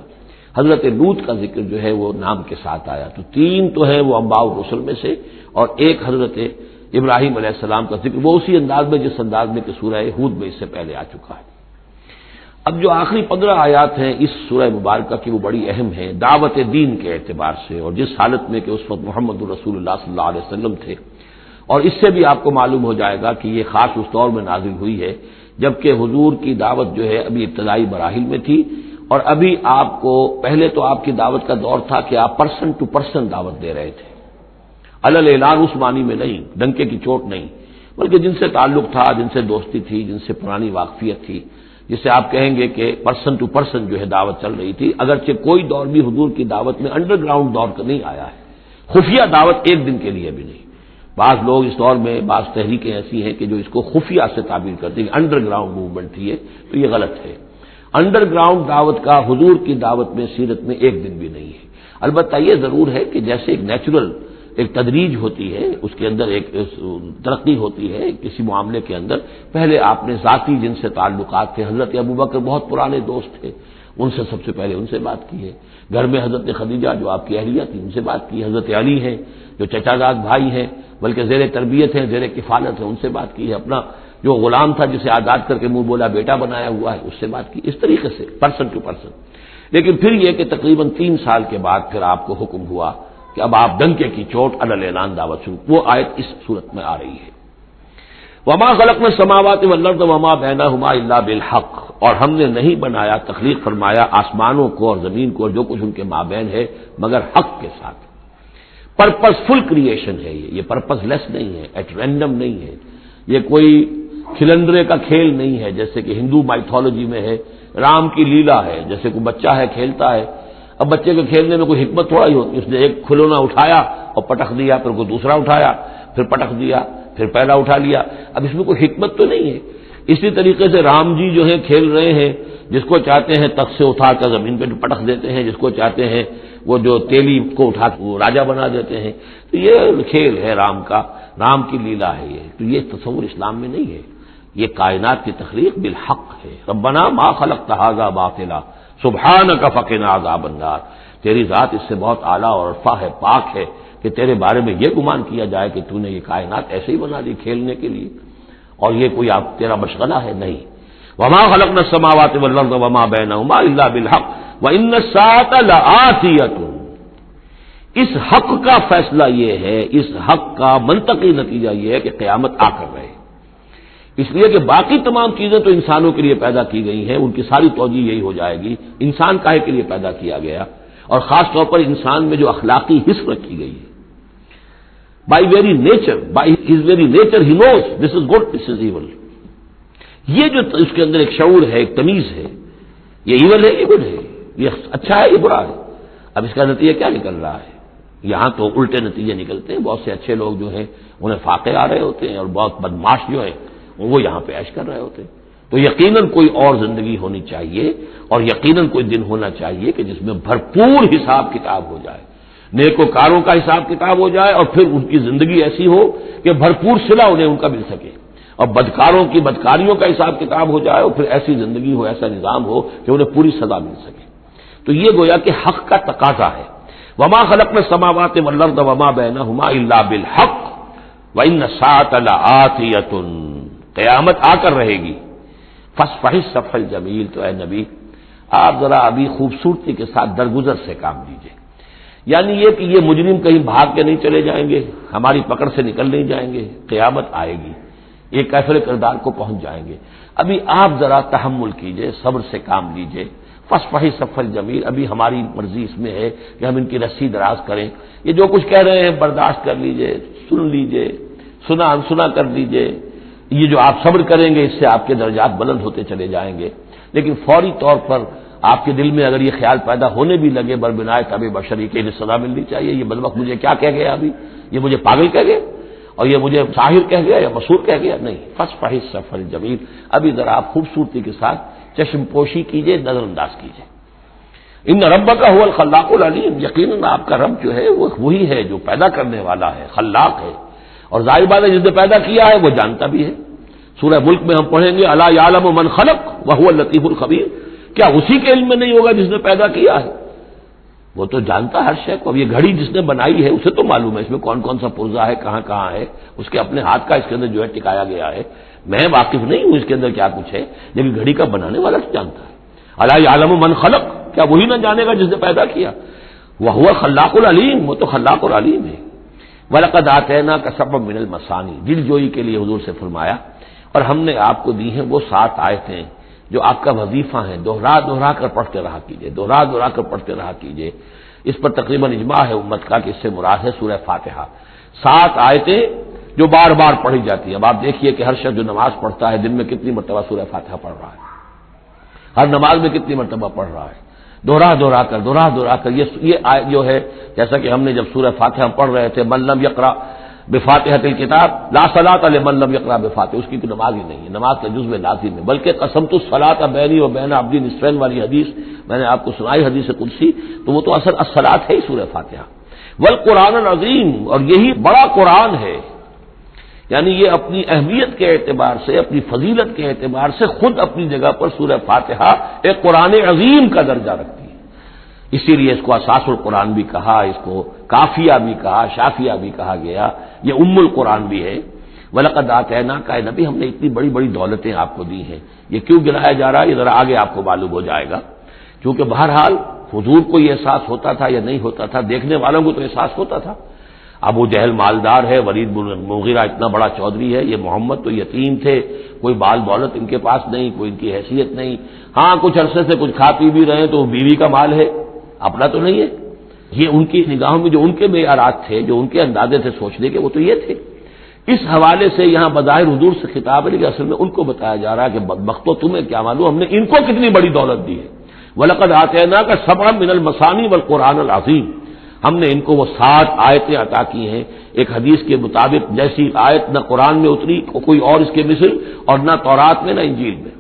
حضرت لوط کا ذکر جو ہے وہ نام کے ساتھ آیا، تو تین تو ہیں وہ انباء الرسل میں سے، اور ایک حضرت ابراہیم علیہ السلام کا ذکر، وہ اسی انداز میں جس انداز میں کہ سورہ ہود میں اس سے پہلے آ چکا ہے۔ اب جو آخری 15 آیات ہیں اس سورہ مبارکہ کی وہ بڑی اہم ہیں دعوت دین کے اعتبار سے، اور جس حالت میں کہ اس وقت محمد رسول اللہ صلی اللہ علیہ وسلم تھے، اور اس سے بھی آپ کو معلوم ہو جائے گا کہ یہ خاص اس دور میں نازل ہوئی ہے جبکہ حضور کی دعوت جو ہے ابھی ابتدائی مراحل میں تھی، اور ابھی آپ کو پہلے تو آپ کی دعوت کا دور تھا کہ آپ پرسن ٹو پرسن دعوت دے رہے تھے، علل اعلان اس معنی میں نہیں، ڈنکے کی چوٹ نہیں، بلکہ جن سے تعلق تھا، جن سے دوستی تھی، جن سے پرانی واقفیت تھی، جسے آپ کہیں گے کہ پرسن ٹو پرسن جو ہے دعوت چل رہی تھی، اگرچہ کوئی دور بھی حضور کی دعوت میں انڈر گراؤنڈ دور کا نہیں آیا ہے، خفیہ دعوت ایک دن کے لیے بھی نہیں۔ بعض لوگ اس دور میں بعض تحریکیں ایسی ہیں کہ جو اس کو خفیہ سے تعبیر کرتی ہیں کہ انڈر گراؤنڈ موومنٹ تھی یہ، تو یہ غلط ہے۔ انڈر گراؤنڈ دعوت کا حضور کی دعوت میں سیرت میں ایک دن بھی نہیں ہے۔ البتہ یہ ضرور ہے کہ جیسے ایک نیچرل ایک تدریج ہوتی ہے، اس کے اندر ایک ترقی ہوتی ہے کسی معاملے کے اندر، پہلے آپ نے ذاتی جن سے تعلقات تھے، حضرت ابوبکر بہت پرانے دوست تھے، ان سے سب سے پہلے ان سے بات کی ہے، گھر میں حضرت خدیجہ جو آپ کی اہلیہ تھی ان سے بات کی، حضرت علی ہیں جو چچا زاد بھائی ہیں بلکہ زیر تربیت ہیں، زیر کفالت ہیں، ان سے بات کی ہے، اپنا جو غلام تھا جسے آزاد کر کے منہ بولا بیٹا بنایا ہوا ہے اس سے بات کی، اس طریقے سے پرسن ٹو پرسن۔ لیکن پھر یہ کہ تقریباً 3 سال کے بعد پھر آپ کو حکم ہوا کہ اب آپ ڈنکے کی چوٹ علی اعلان دعوت شروع، وہ آیت اس صورت میں آ رہی ہے۔ وما خلقنا السماوات والارض وما بینہما الا بالحق، اور ہم نے نہیں بنایا، تخلیق فرمایا آسمانوں کو اور زمین کو اور جو کچھ ان کے مابین ہے مگر حق کے ساتھ۔ پرپز فل کریشن ہے یہ پرپز لیس نہیں ہے، ایٹ رینڈم نہیں ہے، یہ کوئی کھلندرے کا کھیل نہیں ہے جیسے کہ ہندو مائتھولوجی میں ہے، رام کی لیلا ہے، جیسے کوئی بچہ ہے کھیلتا ہے۔ اب بچے کے کھیلنے میں کوئی حکمت تھوڑا ہی ہوتی ہے، اس نے ایک کھلونا اٹھایا اور پٹخ دیا، پھر کوئی دوسرا اٹھایا پھر پٹخ دیا، پھر پہلا اٹھا لیا، اب اس میں کوئی حکمت تو نہیں ہے۔ اسی طریقے سے رام جی جو ہے کھیل رہے ہیں، جس کو چاہتے ہیں تخت سے اٹھا کر زمین پہ پٹخ دیتے ہیں، جس کو چاہتے ہیں وہ جو تیلی کو اٹھا وہ راجا بنا دیتے ہیں، تو یہ کھیل ہے رام کا، رام کی لیلا ہے یہ، تو یہ تصور اسلام میں نہیں ہے، یہ کائنات کی تخلیق بالحق ہے۔ ربنا ما خلقت ھذا باطلا سبحانک فقنا عذاب النار، تیری ذات اس سے بہت اعلیٰ اور ارفع ہے، پاک ہے کہ تیرے بارے میں یہ گمان کیا جائے کہ تو نے یہ کائنات ایسے ہی بنا دی کھیلنے کے لیے، اور یہ کوئی آپ تیرا مشغلہ ہے نہیں۔ وما خلقنا السماوات والارض وما بینہما الا بالحق وان الساعۃ لآتیۃ، اس حق کا فیصلہ یہ ہے، اس حق کا منطقی نتیجہ یہ ہے کہ قیامت آ کر رہے، اس لیے کہ باقی تمام چیزیں تو انسانوں کے لیے پیدا کی گئی ہیں، ان کی ساری توجہ یہی ہو جائے گی انسان کاہے کے لیے پیدا کیا گیا، اور خاص طور پر انسان میں جو اخلاقی حص رکھی گئی ہے، by very nature, by his very nature he knows this is good this is evil, یہ جو اس کے اندر ایک شعور ہے، ایک تمیز ہے، یہ ایول ہے یہ گڈ ہے، یہ اچھا ہے یہ برا ہے۔ اب اس کا نتیجہ کیا نکل رہا ہے؟ یہاں تو الٹے نتیجے نکلتے ہیں، بہت سے اچھے لوگ جو ہیں انہیں فاقے آ رہے ہوتے ہیں، اور بہت بدماش جو ہیں وہ یہاں پہ عیش کر رہے ہوتے ہیں۔ تو یقیناً کوئی اور زندگی ہونی چاہیے، اور یقیناً کوئی دن ہونا چاہیے کہ جس میں بھرپور حساب کتاب ہو جائے، نیکوکاروں کا حساب کتاب ہو جائے، اور پھر ان کی زندگی ایسی ہو کہ بھرپور صلہ انہیں ان کا مل سکے، اور بدکاروں کی بدکاریوں کا حساب کتاب ہو جائے، اور پھر ایسی زندگی ہو، ایسا نظام ہو کہ انہیں پوری سزا مل سکے۔ تو یہ گویا کہ حق کا تقاضا ہے۔ وما خلقنا السماوات والارض وما بینہما الا بالحق وان الساعۃ لآتیۃ، قیامت آ کر رہے گی۔ فاصفح الصفح الجمیل، تو اے نبی آپ ذرا ابھی خوبصورتی کے ساتھ درگزر سے کام لیجئے، یعنی یہ کہ یہ مجرم کہیں بھاگ کے نہیں چلے جائیں گے، ہماری پکڑ سے نکل نہیں جائیں گے، قیامت آئے گی، یہ کیفر کردار کو پہنچ جائیں گے۔ ابھی آپ ذرا تحمل کیجئے، صبر سے کام لیجئے۔ فاصفح الصفح الجمیل، ابھی ہماری مرضی اس میں ہے کہ ہم ان کی رسی دراز کریں، یہ جو کچھ کہہ رہے ہیں برداشت کر لیجئے، سن لیجئے، سنا انسنا کر لیجئے، یہ جو آپ صبر کریں گے اس سے آپ کے درجات بلند ہوتے چلے جائیں گے۔ لیکن فوری طور پر آپ کے دل میں اگر یہ خیال پیدا ہونے بھی لگے بربنائے طبع بشری کے انہیں سزا ملنی چاہیے، یہ بدبخت مجھے کیا کہہ گیا ابھی، یہ مجھے پاگل کہہ گیا، اور یہ مجھے ساحر کہہ گیا یا مسحور کہہ گیا، نہیں، فاصفح الصفح الجمیل، ابھی ذرا آپ خوبصورتی کے ساتھ چشم پوشی کیجئے، نظر انداز کیجئے۔ ان ربک هو الخلاق العلیم، یقیناً آپ کا رب جو ہے وہ وہی ہے جو پیدا کرنے والا ہے، خلاق ہے، اور ظاہر بات ہے جس نے پیدا کیا ہے وہ جانتا بھی ہے۔ سورہ ملک میں ہم پڑھیں گے الا یعلم من خلق وهو اللطیف الخبیر، کیا اسی کے علم میں نہیں ہوگا جس نے پیدا کیا ہے؟ وہ تو جانتا ہے ہر شے کو۔ اب یہ گھڑی جس نے بنائی ہے اسے تو معلوم ہے اس میں کون کون سا پرزہ ہے، کہاں کہاں ہے، اس کے اپنے ہاتھ کا اس کے اندر جو ہے ٹکایا گیا ہے، میں واقف نہیں ہوں اس کے اندر کیا کچھ ہے، لیکن گھڑی کا بنانے والا تو جانتا ہے۔ الا یعلم من خلق، کیا وہی نہ جانے گا جس نے پیدا کیا؟ وهو الخلاق العلیم، وہ تو خلاق اور علیم ہے۔ وَلَقَدْ آتَيْنَاكَ سَبْعًا مِنَ الْمَثَانِي، دل جوئی کے لیے حضور سے فرمایا، اور ہم نے آپ کو دی ہیں وہ 7 آیتیں جو آپ کا وظیفہ ہیں، دوہرا دوہرا کر پڑھتے رہا کیجئے، دوہرا دوہرا کر پڑھتے رہا کیجئے۔ اس پر تقریباً اجماع ہے امت کا کہ اس سے مراد ہے سورہ فاتحہ، 7 آیتیں جو بار بار پڑھی جاتی ہیں۔ اب آپ دیکھیے کہ ہر شخص جو نماز پڑھتا ہے دن میں کتنی مرتبہ سورہ فاتحہ پڑھ رہا ہے، ہر نماز میں کتنی مرتبہ پڑھ رہا ہے، دوہرا دورا کر یہ آیت جو ہے، جیسا کہ ہم نے جب سورہ فاتحہ پڑھ رہے تھے، من لم یقرأ بفاتحۃ الکتاب لا صلاۃ لمن لم یقرأ بفاتحہ، اس کی تو نماز ہی نہیں ہے، نماز کا جزو لازم ہے، بلکہ قسمت الصلاۃ بینی و بین عبدی نصفین والی حدیث میں نے آپ کو سنائی، حدیث قدسی، تو وہ تو اصل الصلاۃ ہے ہی سورہ فاتحہ۔ والقرآن العظیم، اور یہی بڑا قرآن ہے، یعنی یہ اپنی اہمیت کے اعتبار سے، اپنی فضیلت کے اعتبار سے خود اپنی جگہ پر سورہ فاتحہ ایک قرآن عظیم کا درجہ رکھتی ہے، اسی لیے اس کو اساس القرآن بھی کہا، اس کو کافیہ بھی کہا، شافیہ بھی کہا گیا، یہ ام القرآن بھی ہے۔ وَلَقَدْ آتَيْنَاكَ، اے نبی ہم نے اتنی بڑی بڑی دولتیں آپ کو دی ہیں، یہ کیوں گرایا جا رہا ہے یہ ذرا آگے آپ کو معلوم ہو جائے گا، کیونکہ بہرحال حضور کو یہ احساس ہوتا تھا یا نہیں ہوتا تھا، دیکھنے والوں کو تو احساس ہوتا تھا۔ ابو جہل مالدار ہے، ولید بن مغیرہ اتنا بڑا چودھری ہے، یہ محمد تو یتیم تھے، کوئی بال دولت ان کے پاس نہیں، کوئی ان کی حیثیت نہیں، ہاں کچھ عرصے سے کچھ کھا پی بھی رہے ہیں تو وہ بیوی کا مال ہے، اپنا تو نہیں ہے۔ یہ ان کی نگاہوں میں جو ان کے معیارات تھے، جو ان کے اندازے تھے سوچنے کے، وہ تو یہ تھے۔ اس حوالے سے یہاں بظاہر حضور سے خطاب ہے، لیکن اصل میں ان کو بتایا جا رہا ہے کہ بدبختو تمہیں کیا معلوم ہم نے ان کو کتنی بڑی دولت دی ہے۔ وَلَقَدْ آتَيْنَاكَ سَبْعًا مِنَ الْمَثَانِي وَالْقُرْآنِ الْعَظِيمِ، ہم نے ان کو وہ 7 آیتیں عطا کی ہیں، ایک حدیث کے مطابق جیسی آیت نہ قرآن میں اتری کوئی اور اس کے مثل، اور نہ تورات میں نہ انجیل میں،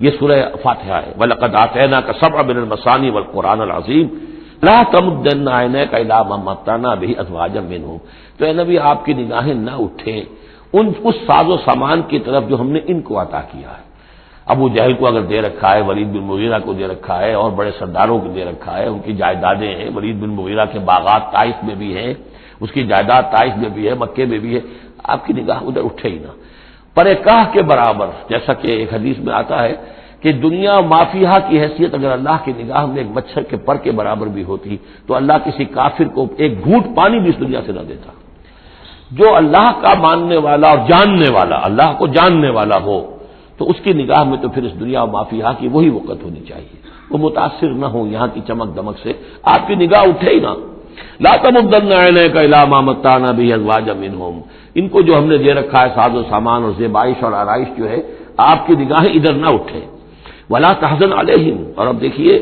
یہ سورہ فاتحہ ہے۔ وَلَقَدْ آتَيْنَاكَ سَبْعًا مِنَ الْمَثَانِي وَالْقُرْآنِ الْعَظِيمِ لا تمدن عینیک الی ما متعنا بہ ازواجا منہم، تو اے نبی آپ کی نگاہیں نہ اٹھیں اس ساز و سامان کی طرف جو ہم نے ان کو عطا کیا ہے۔ ابو جہل کو اگر دے رکھا ہے، ولید بن مغیرہ کو دے رکھا ہے، اور بڑے سرداروں کو دے رکھا ہے، ان کی جائیدادیں ہیں، ولید بن مغیرہ کے باغات طائف میں بھی ہیں، اس کی جائیداد طائف میں بھی ہے، مکے میں بھی ہے، آپ کی نگاہ ادھر اٹھے ہی نہ۔ پر کاہ کے برابر، جیسا کہ ایک حدیث میں آتا ہے کہ دنیا مافیہا کی حیثیت اگر اللہ کی نگاہ میں ایک مچھر کے پر کے برابر بھی ہوتی تو اللہ کسی کافر کو ایک گھونٹ پانی بھی اس دنیا سے نہ دیتا۔ جو اللہ کا ماننے والا اور جاننے والا، اللہ کو جاننے والا ہو، تو اس کی نگاہ میں تو پھر اس دنیا و مافیہا کی وہی وقت ہونی چاہیے، وہ متاثر نہ ہو یہاں کی چمک دمک سے، آپ کی نگاہ اٹھے ہی نہ۔ لا تمدن عینیک الی ما متعنا بہ ازواجا منہم، ان کو جو ہم نے دے رکھا ہے ساز و سامان اور زیبائش اور آرائش جو ہے، آپ کی نگاہیں ادھر نہ اٹھے۔ ولا تحزن علیہم، اور اب دیکھیے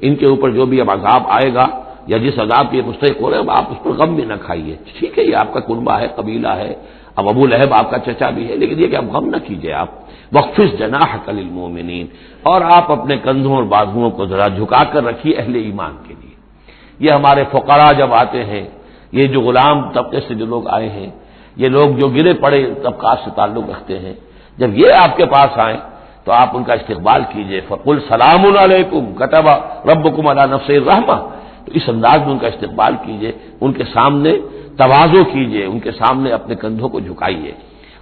ان کے اوپر جو بھی اب عذاب آئے گا یا جس عذاب کے مستحق ہو رہے ہیں، آپ اس پر غم بھی نہ کھائیے۔ ٹھیک ہے یہ آپ کا کنبہ ہے، قبیلہ ہے، اب ابو لہب آپ کا چچا بھی ہے، لیکن یہ کہ اب غم نہ کیجیے آپ۔ وَاخْفِضْ جَنَاحَكَ لِلْمُؤْمِنِينَ، اور آپ اپنے کندھوں اور بازوؤں کو ذرا جھکا کر رکھیے اہل ایمان کے لیے۔ یہ ہمارے فقراء جب آتے ہیں، یہ جو غلام طبقے سے جو لوگ آئے ہیں، یہ لوگ جو گرے پڑے طبقات سے تعلق رکھتے ہیں، جب یہ آپ کے پاس آئیں تو آپ ان کا استقبال کیجئے۔ فَقُلْ سَلَامٌ عَلَيْكُمْ كَتَبَ رَبُّكُمْ عَلَىٰ نَفْسِهِ الرَّحْمَةَ، تو اس انداز میں ان کا استقبال کیجئے، ان کے سامنے تواضع کیجئے، ان کے سامنے اپنے کندھوں کو جھکائیے۔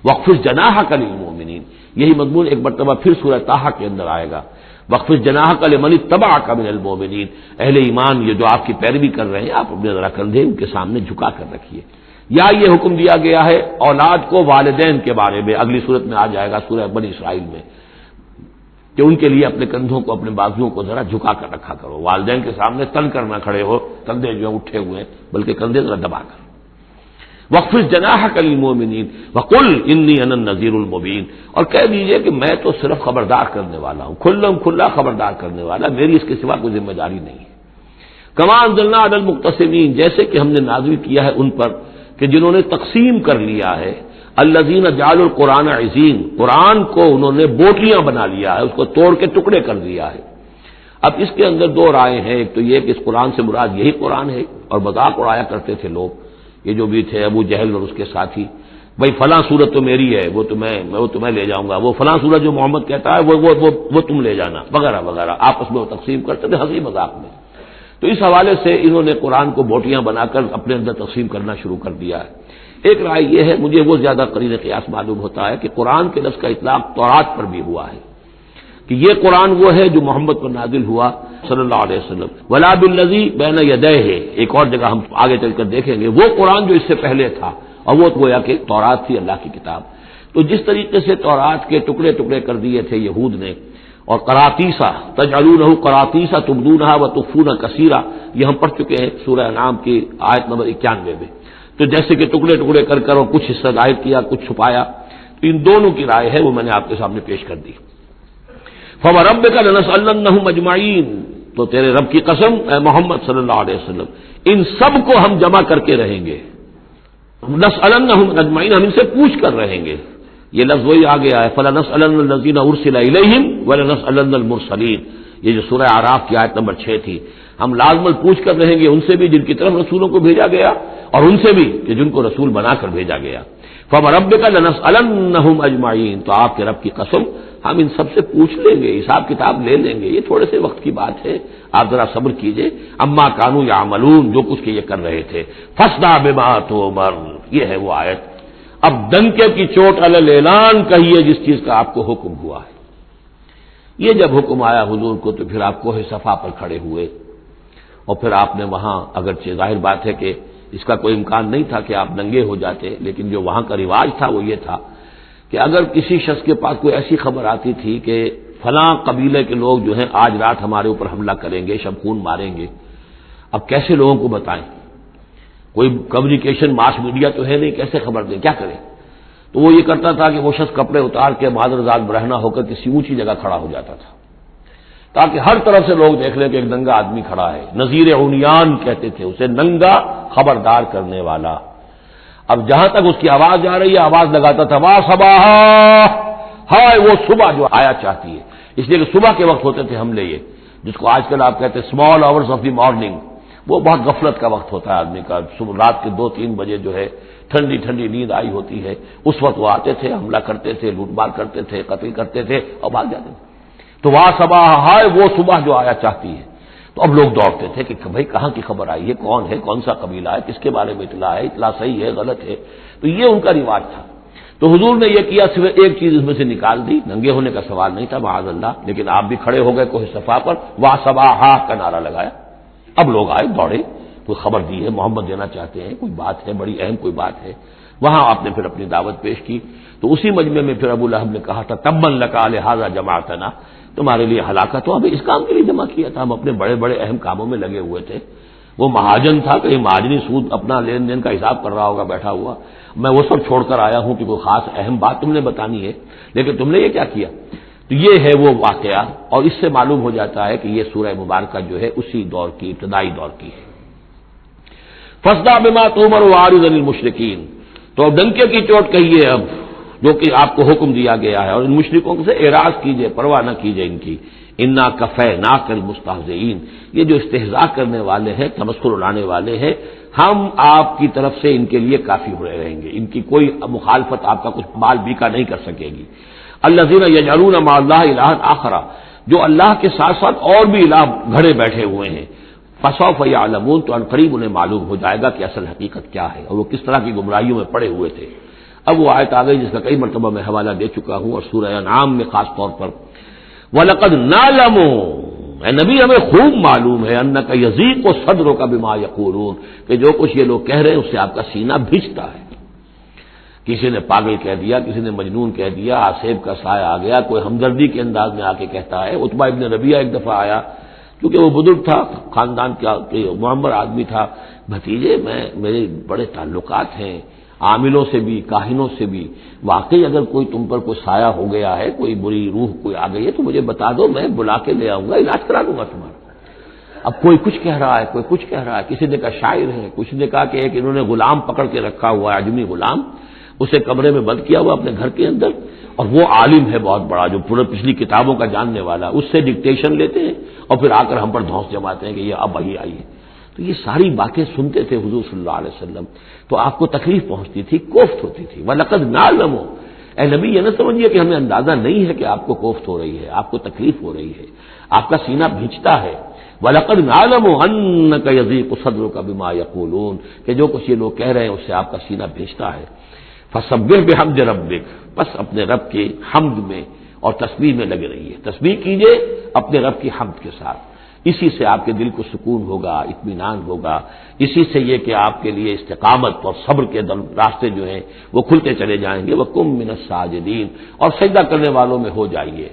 وَاخْفِضْ جَنَاحَكَ لِلْمُؤْمِنِينَ، یہی مضمون ایک مرتبہ پھر سورہ طٰہٰ کے اندر آئے گا۔ وَاخْفِضْ جَنَاحَكَ لِمَنِ اتَّبَعَكَ مِنَ الْمُؤْمِنِينَ، اہل ایمان یہ جو آپ کی پیروی کر رہے ہیں، آپ اپنے ذرا کندھے ان کے سامنے جھکا کر رکھیے۔ یا یہ حکم دیا گیا ہے اولاد کو والدین کے بارے میں، اگلی صورت میں آ جائے گا سورہ بنی اسرائیل میں، کہ ان کے لیے اپنے کندھوں کو اپنے بازوؤں کو ذرا جھکا کر رکھا کرو، والدین کے سامنے تن کر نہ کھڑے ہو، کندھے جو ہیں اٹھے ہوئے ہیں، بلکہ کندھے ذرا دبا کر۔ وَاخْفِضْ جَنَاحَكَ لِلْمُؤْمِنِينَ وَقُلْ إِنِّي أَنَا النَّذِيرُ الْمُبِينُ، اور کہہ دیجئے کہ میں تو صرف خبردار کرنے والا ہوں، کھلا خبردار کرنے والا، میری اس کے سوا کوئی ذمہ داری نہیں ہے۔ كَمَا أَنزَلْنَا عَلَى الْمُقْتَسِمِينَ، جیسے کہ ہم نے نازل کیا ہے ان پر کہ جنہوں نے تقسیم کر لیا ہے، الذین جعلوا القرآن عضین، قرآن کو انہوں نے بوٹیاں بنا لیا ہے، اس کو توڑ کے ٹکڑے کر دیا ہے۔ اب اس کے اندر دو رائے ہیں، ایک تو یہ کہ اس قرآن سے مراد یہی قرآن ہے، اور مذاق اڑایا کرتے تھے لوگ، یہ جو بھی تھے ابو جہل اور اس کے ساتھی، بھائی فلاں سورت تو میری ہے، وہ تمہیں لے جاؤں گا، وہ فلاں سورت جو محمد کہتا ہے وہ تم لے جانا، وغیرہ وغیرہ، آپس میں وہ تقسیم کرتے تھے ہنسی مذاق میں۔ تو اس حوالے سے انہوں نے قرآن کو بوٹیاں بنا کر اپنے اندر تقسیم کرنا شروع کر دیا ہے۔ ایک رائے یہ ہے، مجھے وہ زیادہ قرین قیاس معلوم ہوتا ہے کہ قرآن کے لفظ کا اطلاق تورات پر بھی ہوا ہے، کہ یہ قرآن وہ ہے جو محمد پر نازل ہوا صلی اللہ علیہ وسلم۔ ولا بالذی بین یدیہ، ایک اور جگہ ہم آگے چل کر دیکھیں گے، وہ قرآن جو اس سے پہلے تھا، اور وہ گویا کہ تورات تھی، اللہ کی کتاب۔ تو جس طریقے سے تورات کے ٹکڑے ٹکڑے کر دیے تھے یہود نے، اور قراطیسا تجعلونہ قراطیسا تبدونہا وتخفون کثیرا، یہ ہم پڑھ چکے ہیں سورہ انعام کی آیت نمبر 91 میں۔ تو جیسے کہ ٹکڑے ٹکڑے کر کر اور کچھ حصہ ظاہر کیا، کچھ چھپایا، تو ان دونوں کی رائے ہے وہ میں نے آپ کے سامنے پیش کر دی۔ فوربک لنسألنہم اجمعین، تو تیرے رب کی قسم اے محمد صلی اللہ علیہ وسلم، ان سب کو ہم جمع کر کے رہیں گے، لنسألنہم اجمعین، ہم ان سے پوچھ کر رہیں گے۔ یہ لفظ وہی آ گیا ہے فلنسألن الذین ارسل الیہم ولنسألن المرسلین، یہ جو سورہ اعراف کی آیت نمبر 6 تھی، ہم لازماً پوچھ کر رہیں گے ان سے بھی جن کی طرف رسولوں کو بھیجا گیا، اور ان سے بھی کہ جن کو رسول بنا کر بھیجا گیا۔ فوربک لنسألنہم اجمعین، تو آپ کے رب کی قسم ہم ان سب سے پوچھ لیں گے، حساب کتاب لے لیں گے، یہ تھوڑے سے وقت کی بات ہے، آپ ذرا صبر کیجئے۔ اما کانوا یعملون، جو کچھ کہ یہ کر رہے تھے، فاصدع بما تؤمر، یہ ہے وہ آیت۔ اب ڈنکے کی چوٹ علی الاعلان کہیے جس چیز کا آپ کو حکم ہوا ہے۔ یہ جب حکم آیا حضور کو تو پھر آپ کوہ صفا پر کھڑے ہوئے، اور پھر آپ نے وہاں، اگرچہ ظاہر بات ہے کہ اس کا کوئی امکان نہیں تھا کہ آپ ننگے ہو جاتے، لیکن جو وہاں کا رواج تھا وہ یہ تھا کہ اگر کسی شخص کے پاس کوئی ایسی خبر آتی تھی کہ فلاں قبیلے کے لوگ جو ہیں آج رات ہمارے اوپر حملہ کریں گے، شب خون ماریں گے، اب کیسے لوگوں کو بتائیں؟ کوئی کمیونیکیشن ماس میڈیا تو ہے نہیں، کیسے خبر دیں، کیا کریں؟ تو وہ یہ کرتا تھا کہ وہ شخص کپڑے اتار کے معذرزاد برہنہ ہو کر کسی اونچی جگہ کھڑا ہو جاتا تھا تاکہ ہر طرف سے لوگ دیکھ لیں کہ ایک ننگا آدمی کھڑا ہے۔ نذیر عریان کہتے تھے اسے، ننگا خبردار کرنے والا۔ اب جہاں تک اس کی آواز جا رہی ہے آواز لگاتا تھا وا صباح، ہائے وہ صبح جو آیا چاہتی ہے، اس لیے کہ صبح کے وقت ہوتے تھے حملے، یہ جس کو آج کل آپ کہتے ہیں small hours of the morning, وہ بہت غفلت کا وقت ہوتا ہے آدمی کا، صبح رات کے 2-3 بجے جو ہے ٹھنڈی ٹھنڈی نیند آئی ہوتی ہے، اس وقت وہ آتے تھے، حملہ کرتے تھے، لوٹ مار کرتے تھے، قتل کرتے تھے اور بھاگ جاتے تھے۔ تو وا صباح، ہائے وہ صبح جو آیا چاہتی ہے۔ تو اب لوگ دوڑتے تھے کہ بھائی کہاں کی خبر آئی ہے، کون ہے، کون سا قبیلہ ہے، کس کے بارے میں اطلاع ہے، اطلاع صحیح ہے غلط ہے۔ تو یہ ان کا رواج تھا۔ تو حضور نے یہ کیا، صرف ایک چیز اس میں سے نکال دی، ننگے ہونے کا سوال نہیں تھا معاذ اللہ، لیکن آپ بھی کھڑے ہو گئے کوہ صفا پر، وا صباح کا نعرہ لگایا۔ اب لوگ آئے دوڑے، کوئی خبر دی ہے، محمد دینا چاہتے ہیں، کوئی بات ہے، بڑی اہم کوئی بات ہے۔ وہاں آپ نے پھر اپنی دعوت پیش کی۔ تو اسی مجمع میں پھر ابو لہب نے کہا تھا تبا لک لہذا جمعتنا، تمہارے لیے ہلاکت ہو، ہمیں اس کام کے لیے جمع کیا تھا، ہم اپنے بڑے بڑے اہم کاموں میں لگے ہوئے تھے۔ وہ مہاجن تھا، کہیں مہاجنی سود اپنا لین دین کا حساب کر رہا ہوگا بیٹھا ہوا، میں وہ سب چھوڑ کر آیا ہوں کہ کوئی خاص اہم بات تم نے بتانی ہے، لیکن تم نے یہ کیا کیا؟ تو یہ ہے وہ واقعہ، اور اس سے معلوم ہو جاتا ہے کہ یہ سورہ مبارکہ جو ہے اسی دور کی، ابتدائی دور کی ہے۔ فاصدع بما تؤمر واعرض عن المشرکین، تو ڈنکے کی چوٹ کہیے اب جو کہ آپ کو حکم دیا گیا ہے، اور ان مشرکوں سے اعراض کیجئے، پرواہ نہ کیجئے ان کی۔ انا کفیناک المستہزئین، یہ جو استہزاء کرنے والے ہیں، تمسخر اڑانے والے ہیں، ہم آپ کی طرف سے ان کے لیے کافی ہوئے رہیں گے، ان کی کوئی مخالفت آپ کا کچھ مال بیکا نہیں کر سکے گی۔ الذین یجعلون مع اللہ الہا آخر، جو اللہ کے ساتھ ساتھ اور بھی الہ گھڑے بیٹھے ہوئے ہیں، فسوف یعلمون، تو ان قریب انہیں معلوم ہو جائے گا کہ اصل حقیقت کیا ہے اور وہ کس طرح کی گمراہیوں میں پڑے ہوئے تھے۔ اب وہ آیت آ گئی جس کا کئی مرتبہ میں حوالہ دے چکا ہوں، اور سورہ انعام میں خاص طور پر وَلَقَدْ نَعْلَمُ، اے نبی ہمیں خوب معلوم ہے، اَنَّكَ يَضِيقُ صَدْرُكَ بِمَا يَقُولُونَ، کہ جو کچھ یہ لوگ کہہ رہے ہیں اس سے آپ کا سینہ بھیجتا ہے۔ کسی نے پاگل کہہ دیا، کسی نے مجنون کہہ دیا، آصیب کا سایہ آ گیا، کوئی ہمدردی کے انداز میں آ کے کہتا ہے۔ عتبہ ابن ربیعہ ایک دفعہ آیا، کیونکہ وہ بزرگ تھا، خاندان کا معمر آدمی تھا، بھتیجے میرے بڑے تعلقات ہیں عاملوں سے بھی، کاہنوں سے بھی، واقعی اگر کوئی تم پر کوئی سایہ ہو گیا ہے، کوئی بری روح کوئی آ گئی ہے تو مجھے بتا دو، میں بلا کے لے آؤں گا، علاج کرا دوں گا تمہارا۔ اب کوئی کچھ کہہ رہا ہے، کوئی کچھ کہہ رہا ہے، کسی نے کہا شاعر ہے، کسی نے کہا کہ ایک انہوں نے غلام پکڑ کے رکھا ہوا ہے، عجمی غلام، اسے کمرے میں بند کیا ہوا اپنے گھر کے اندر، اور وہ عالم ہے بہت بڑا جو پورے پچھلی کتابوں کا جاننے والا، اس سے ڈکٹیشن لیتے ہیں اور پھر آ کر ہم پر دھونس جماتے ہیں کہ یہ اب وہی آئی ہے۔ تو یہ ساری باتیں سنتے تھے حضور صلی اللہ علیہ وسلم، تو آپ کو تکلیف پہنچتی تھی، کوفت ہوتی تھی۔ وَلَقَدْ نَعْلَمُ، اے نبی یہ نہ سمجھیے کہ ہمیں اندازہ نہیں ہے کہ آپ کو کوفت ہو رہی ہے، آپ کو تکلیف ہو رہی ہے، آپ کا سینہ بھیجتا ہے۔ وَلَقَدْ نَعْلَمُ أَنَّكَ يَضِيقُ صَدْرُكَ بِمَا يَقُولُونَ، کہ جو کچھ یہ لوگ کہہ رہے ہیں اس سے آپ کا سینہ بھیجتا ہے۔ فَسَبِّحْ بِحَمْدِ رَبِّكَ، بس اپنے رب کے حمد میں اور تسبیح میں لگے رہیے، تسبیح کیجئے اپنے رب کی حمد کے ساتھ، اسی سے آپ کے دل کو سکون ہوگا، اطمینان ہوگا، اسی سے یہ کہ آپ کے لیے استقامت اور صبر کے راستے جو ہیں وہ کھلتے چلے جائیں گے۔ وَقُم مِّنَ السَّاجِدِينَ، اور سجدہ کرنے والوں میں ہو جائیے،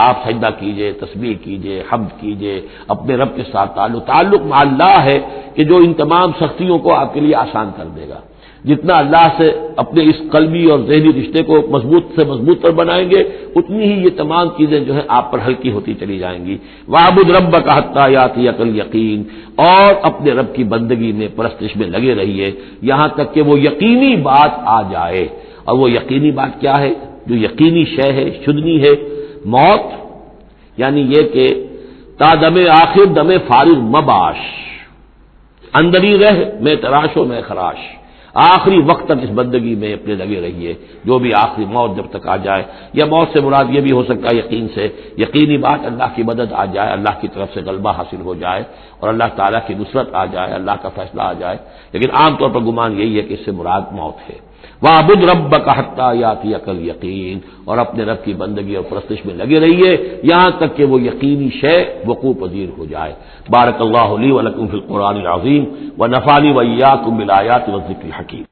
آپ سجدہ کیجئے، تسبیح کیجئے، حمد کیجئے، اپنے رب کے ساتھ تعلق مع اللہ ہے کہ جو ان تمام سختیوں کو آپ کے لیے آسان کر دے گا۔ جتنا اللہ سے اپنے اس قلبی اور ذہنی رشتے کو مضبوط سے مضبوط تر بنائیں گے، اتنی ہی یہ تمام چیزیں جو ہیں آپ پر ہلکی ہوتی چلی جائیں گی۔ وَاعْبُدْ رَبَّكَ حَتَّىٰ يَأْتِيَكَ الْيَقِينُ، اور اپنے رب کی بندگی میں، پرستش میں لگے رہیے یہاں تک کہ وہ یقینی بات آ جائے۔ اور وہ یقینی بات کیا ہے؟ جو یقینی شے ہے، شدنی ہے، موت، یعنی یہ کہ تا دم آخر دم فارغ مباش، اندری رہ میں تراش و میں خراش، آخری وقت تک اس بندگی میں اپنے لگے رہیے، جو بھی آخری موت جب تک آ جائے۔ یا موت سے مراد یہ بھی ہو سکتا ہے یقین سے، یقینی بات اللہ کی مدد آ جائے، اللہ کی طرف سے غلبہ حاصل ہو جائے اور اللہ تعالیٰ کی نصرت آ جائے، اللہ کا فیصلہ آ جائے، لیکن عام طور پر گمان یہی ہے کہ اس سے مراد موت ہے۔ وَاعْبُدْ رَبَّكَ حَتَّىٰ يَأْتِيَكَ الْيَقِينُ، اور اپنے رب کی بندگی اور پرستش میں لگے رہیے یہاں تک کہ وہ یقینی شے وقوع پذیر ہو جائے۔ بارک اللہ لی و لکم فی القرآن العظیم ونفعنی وإیاکم بالآیات والذکر الحکیم۔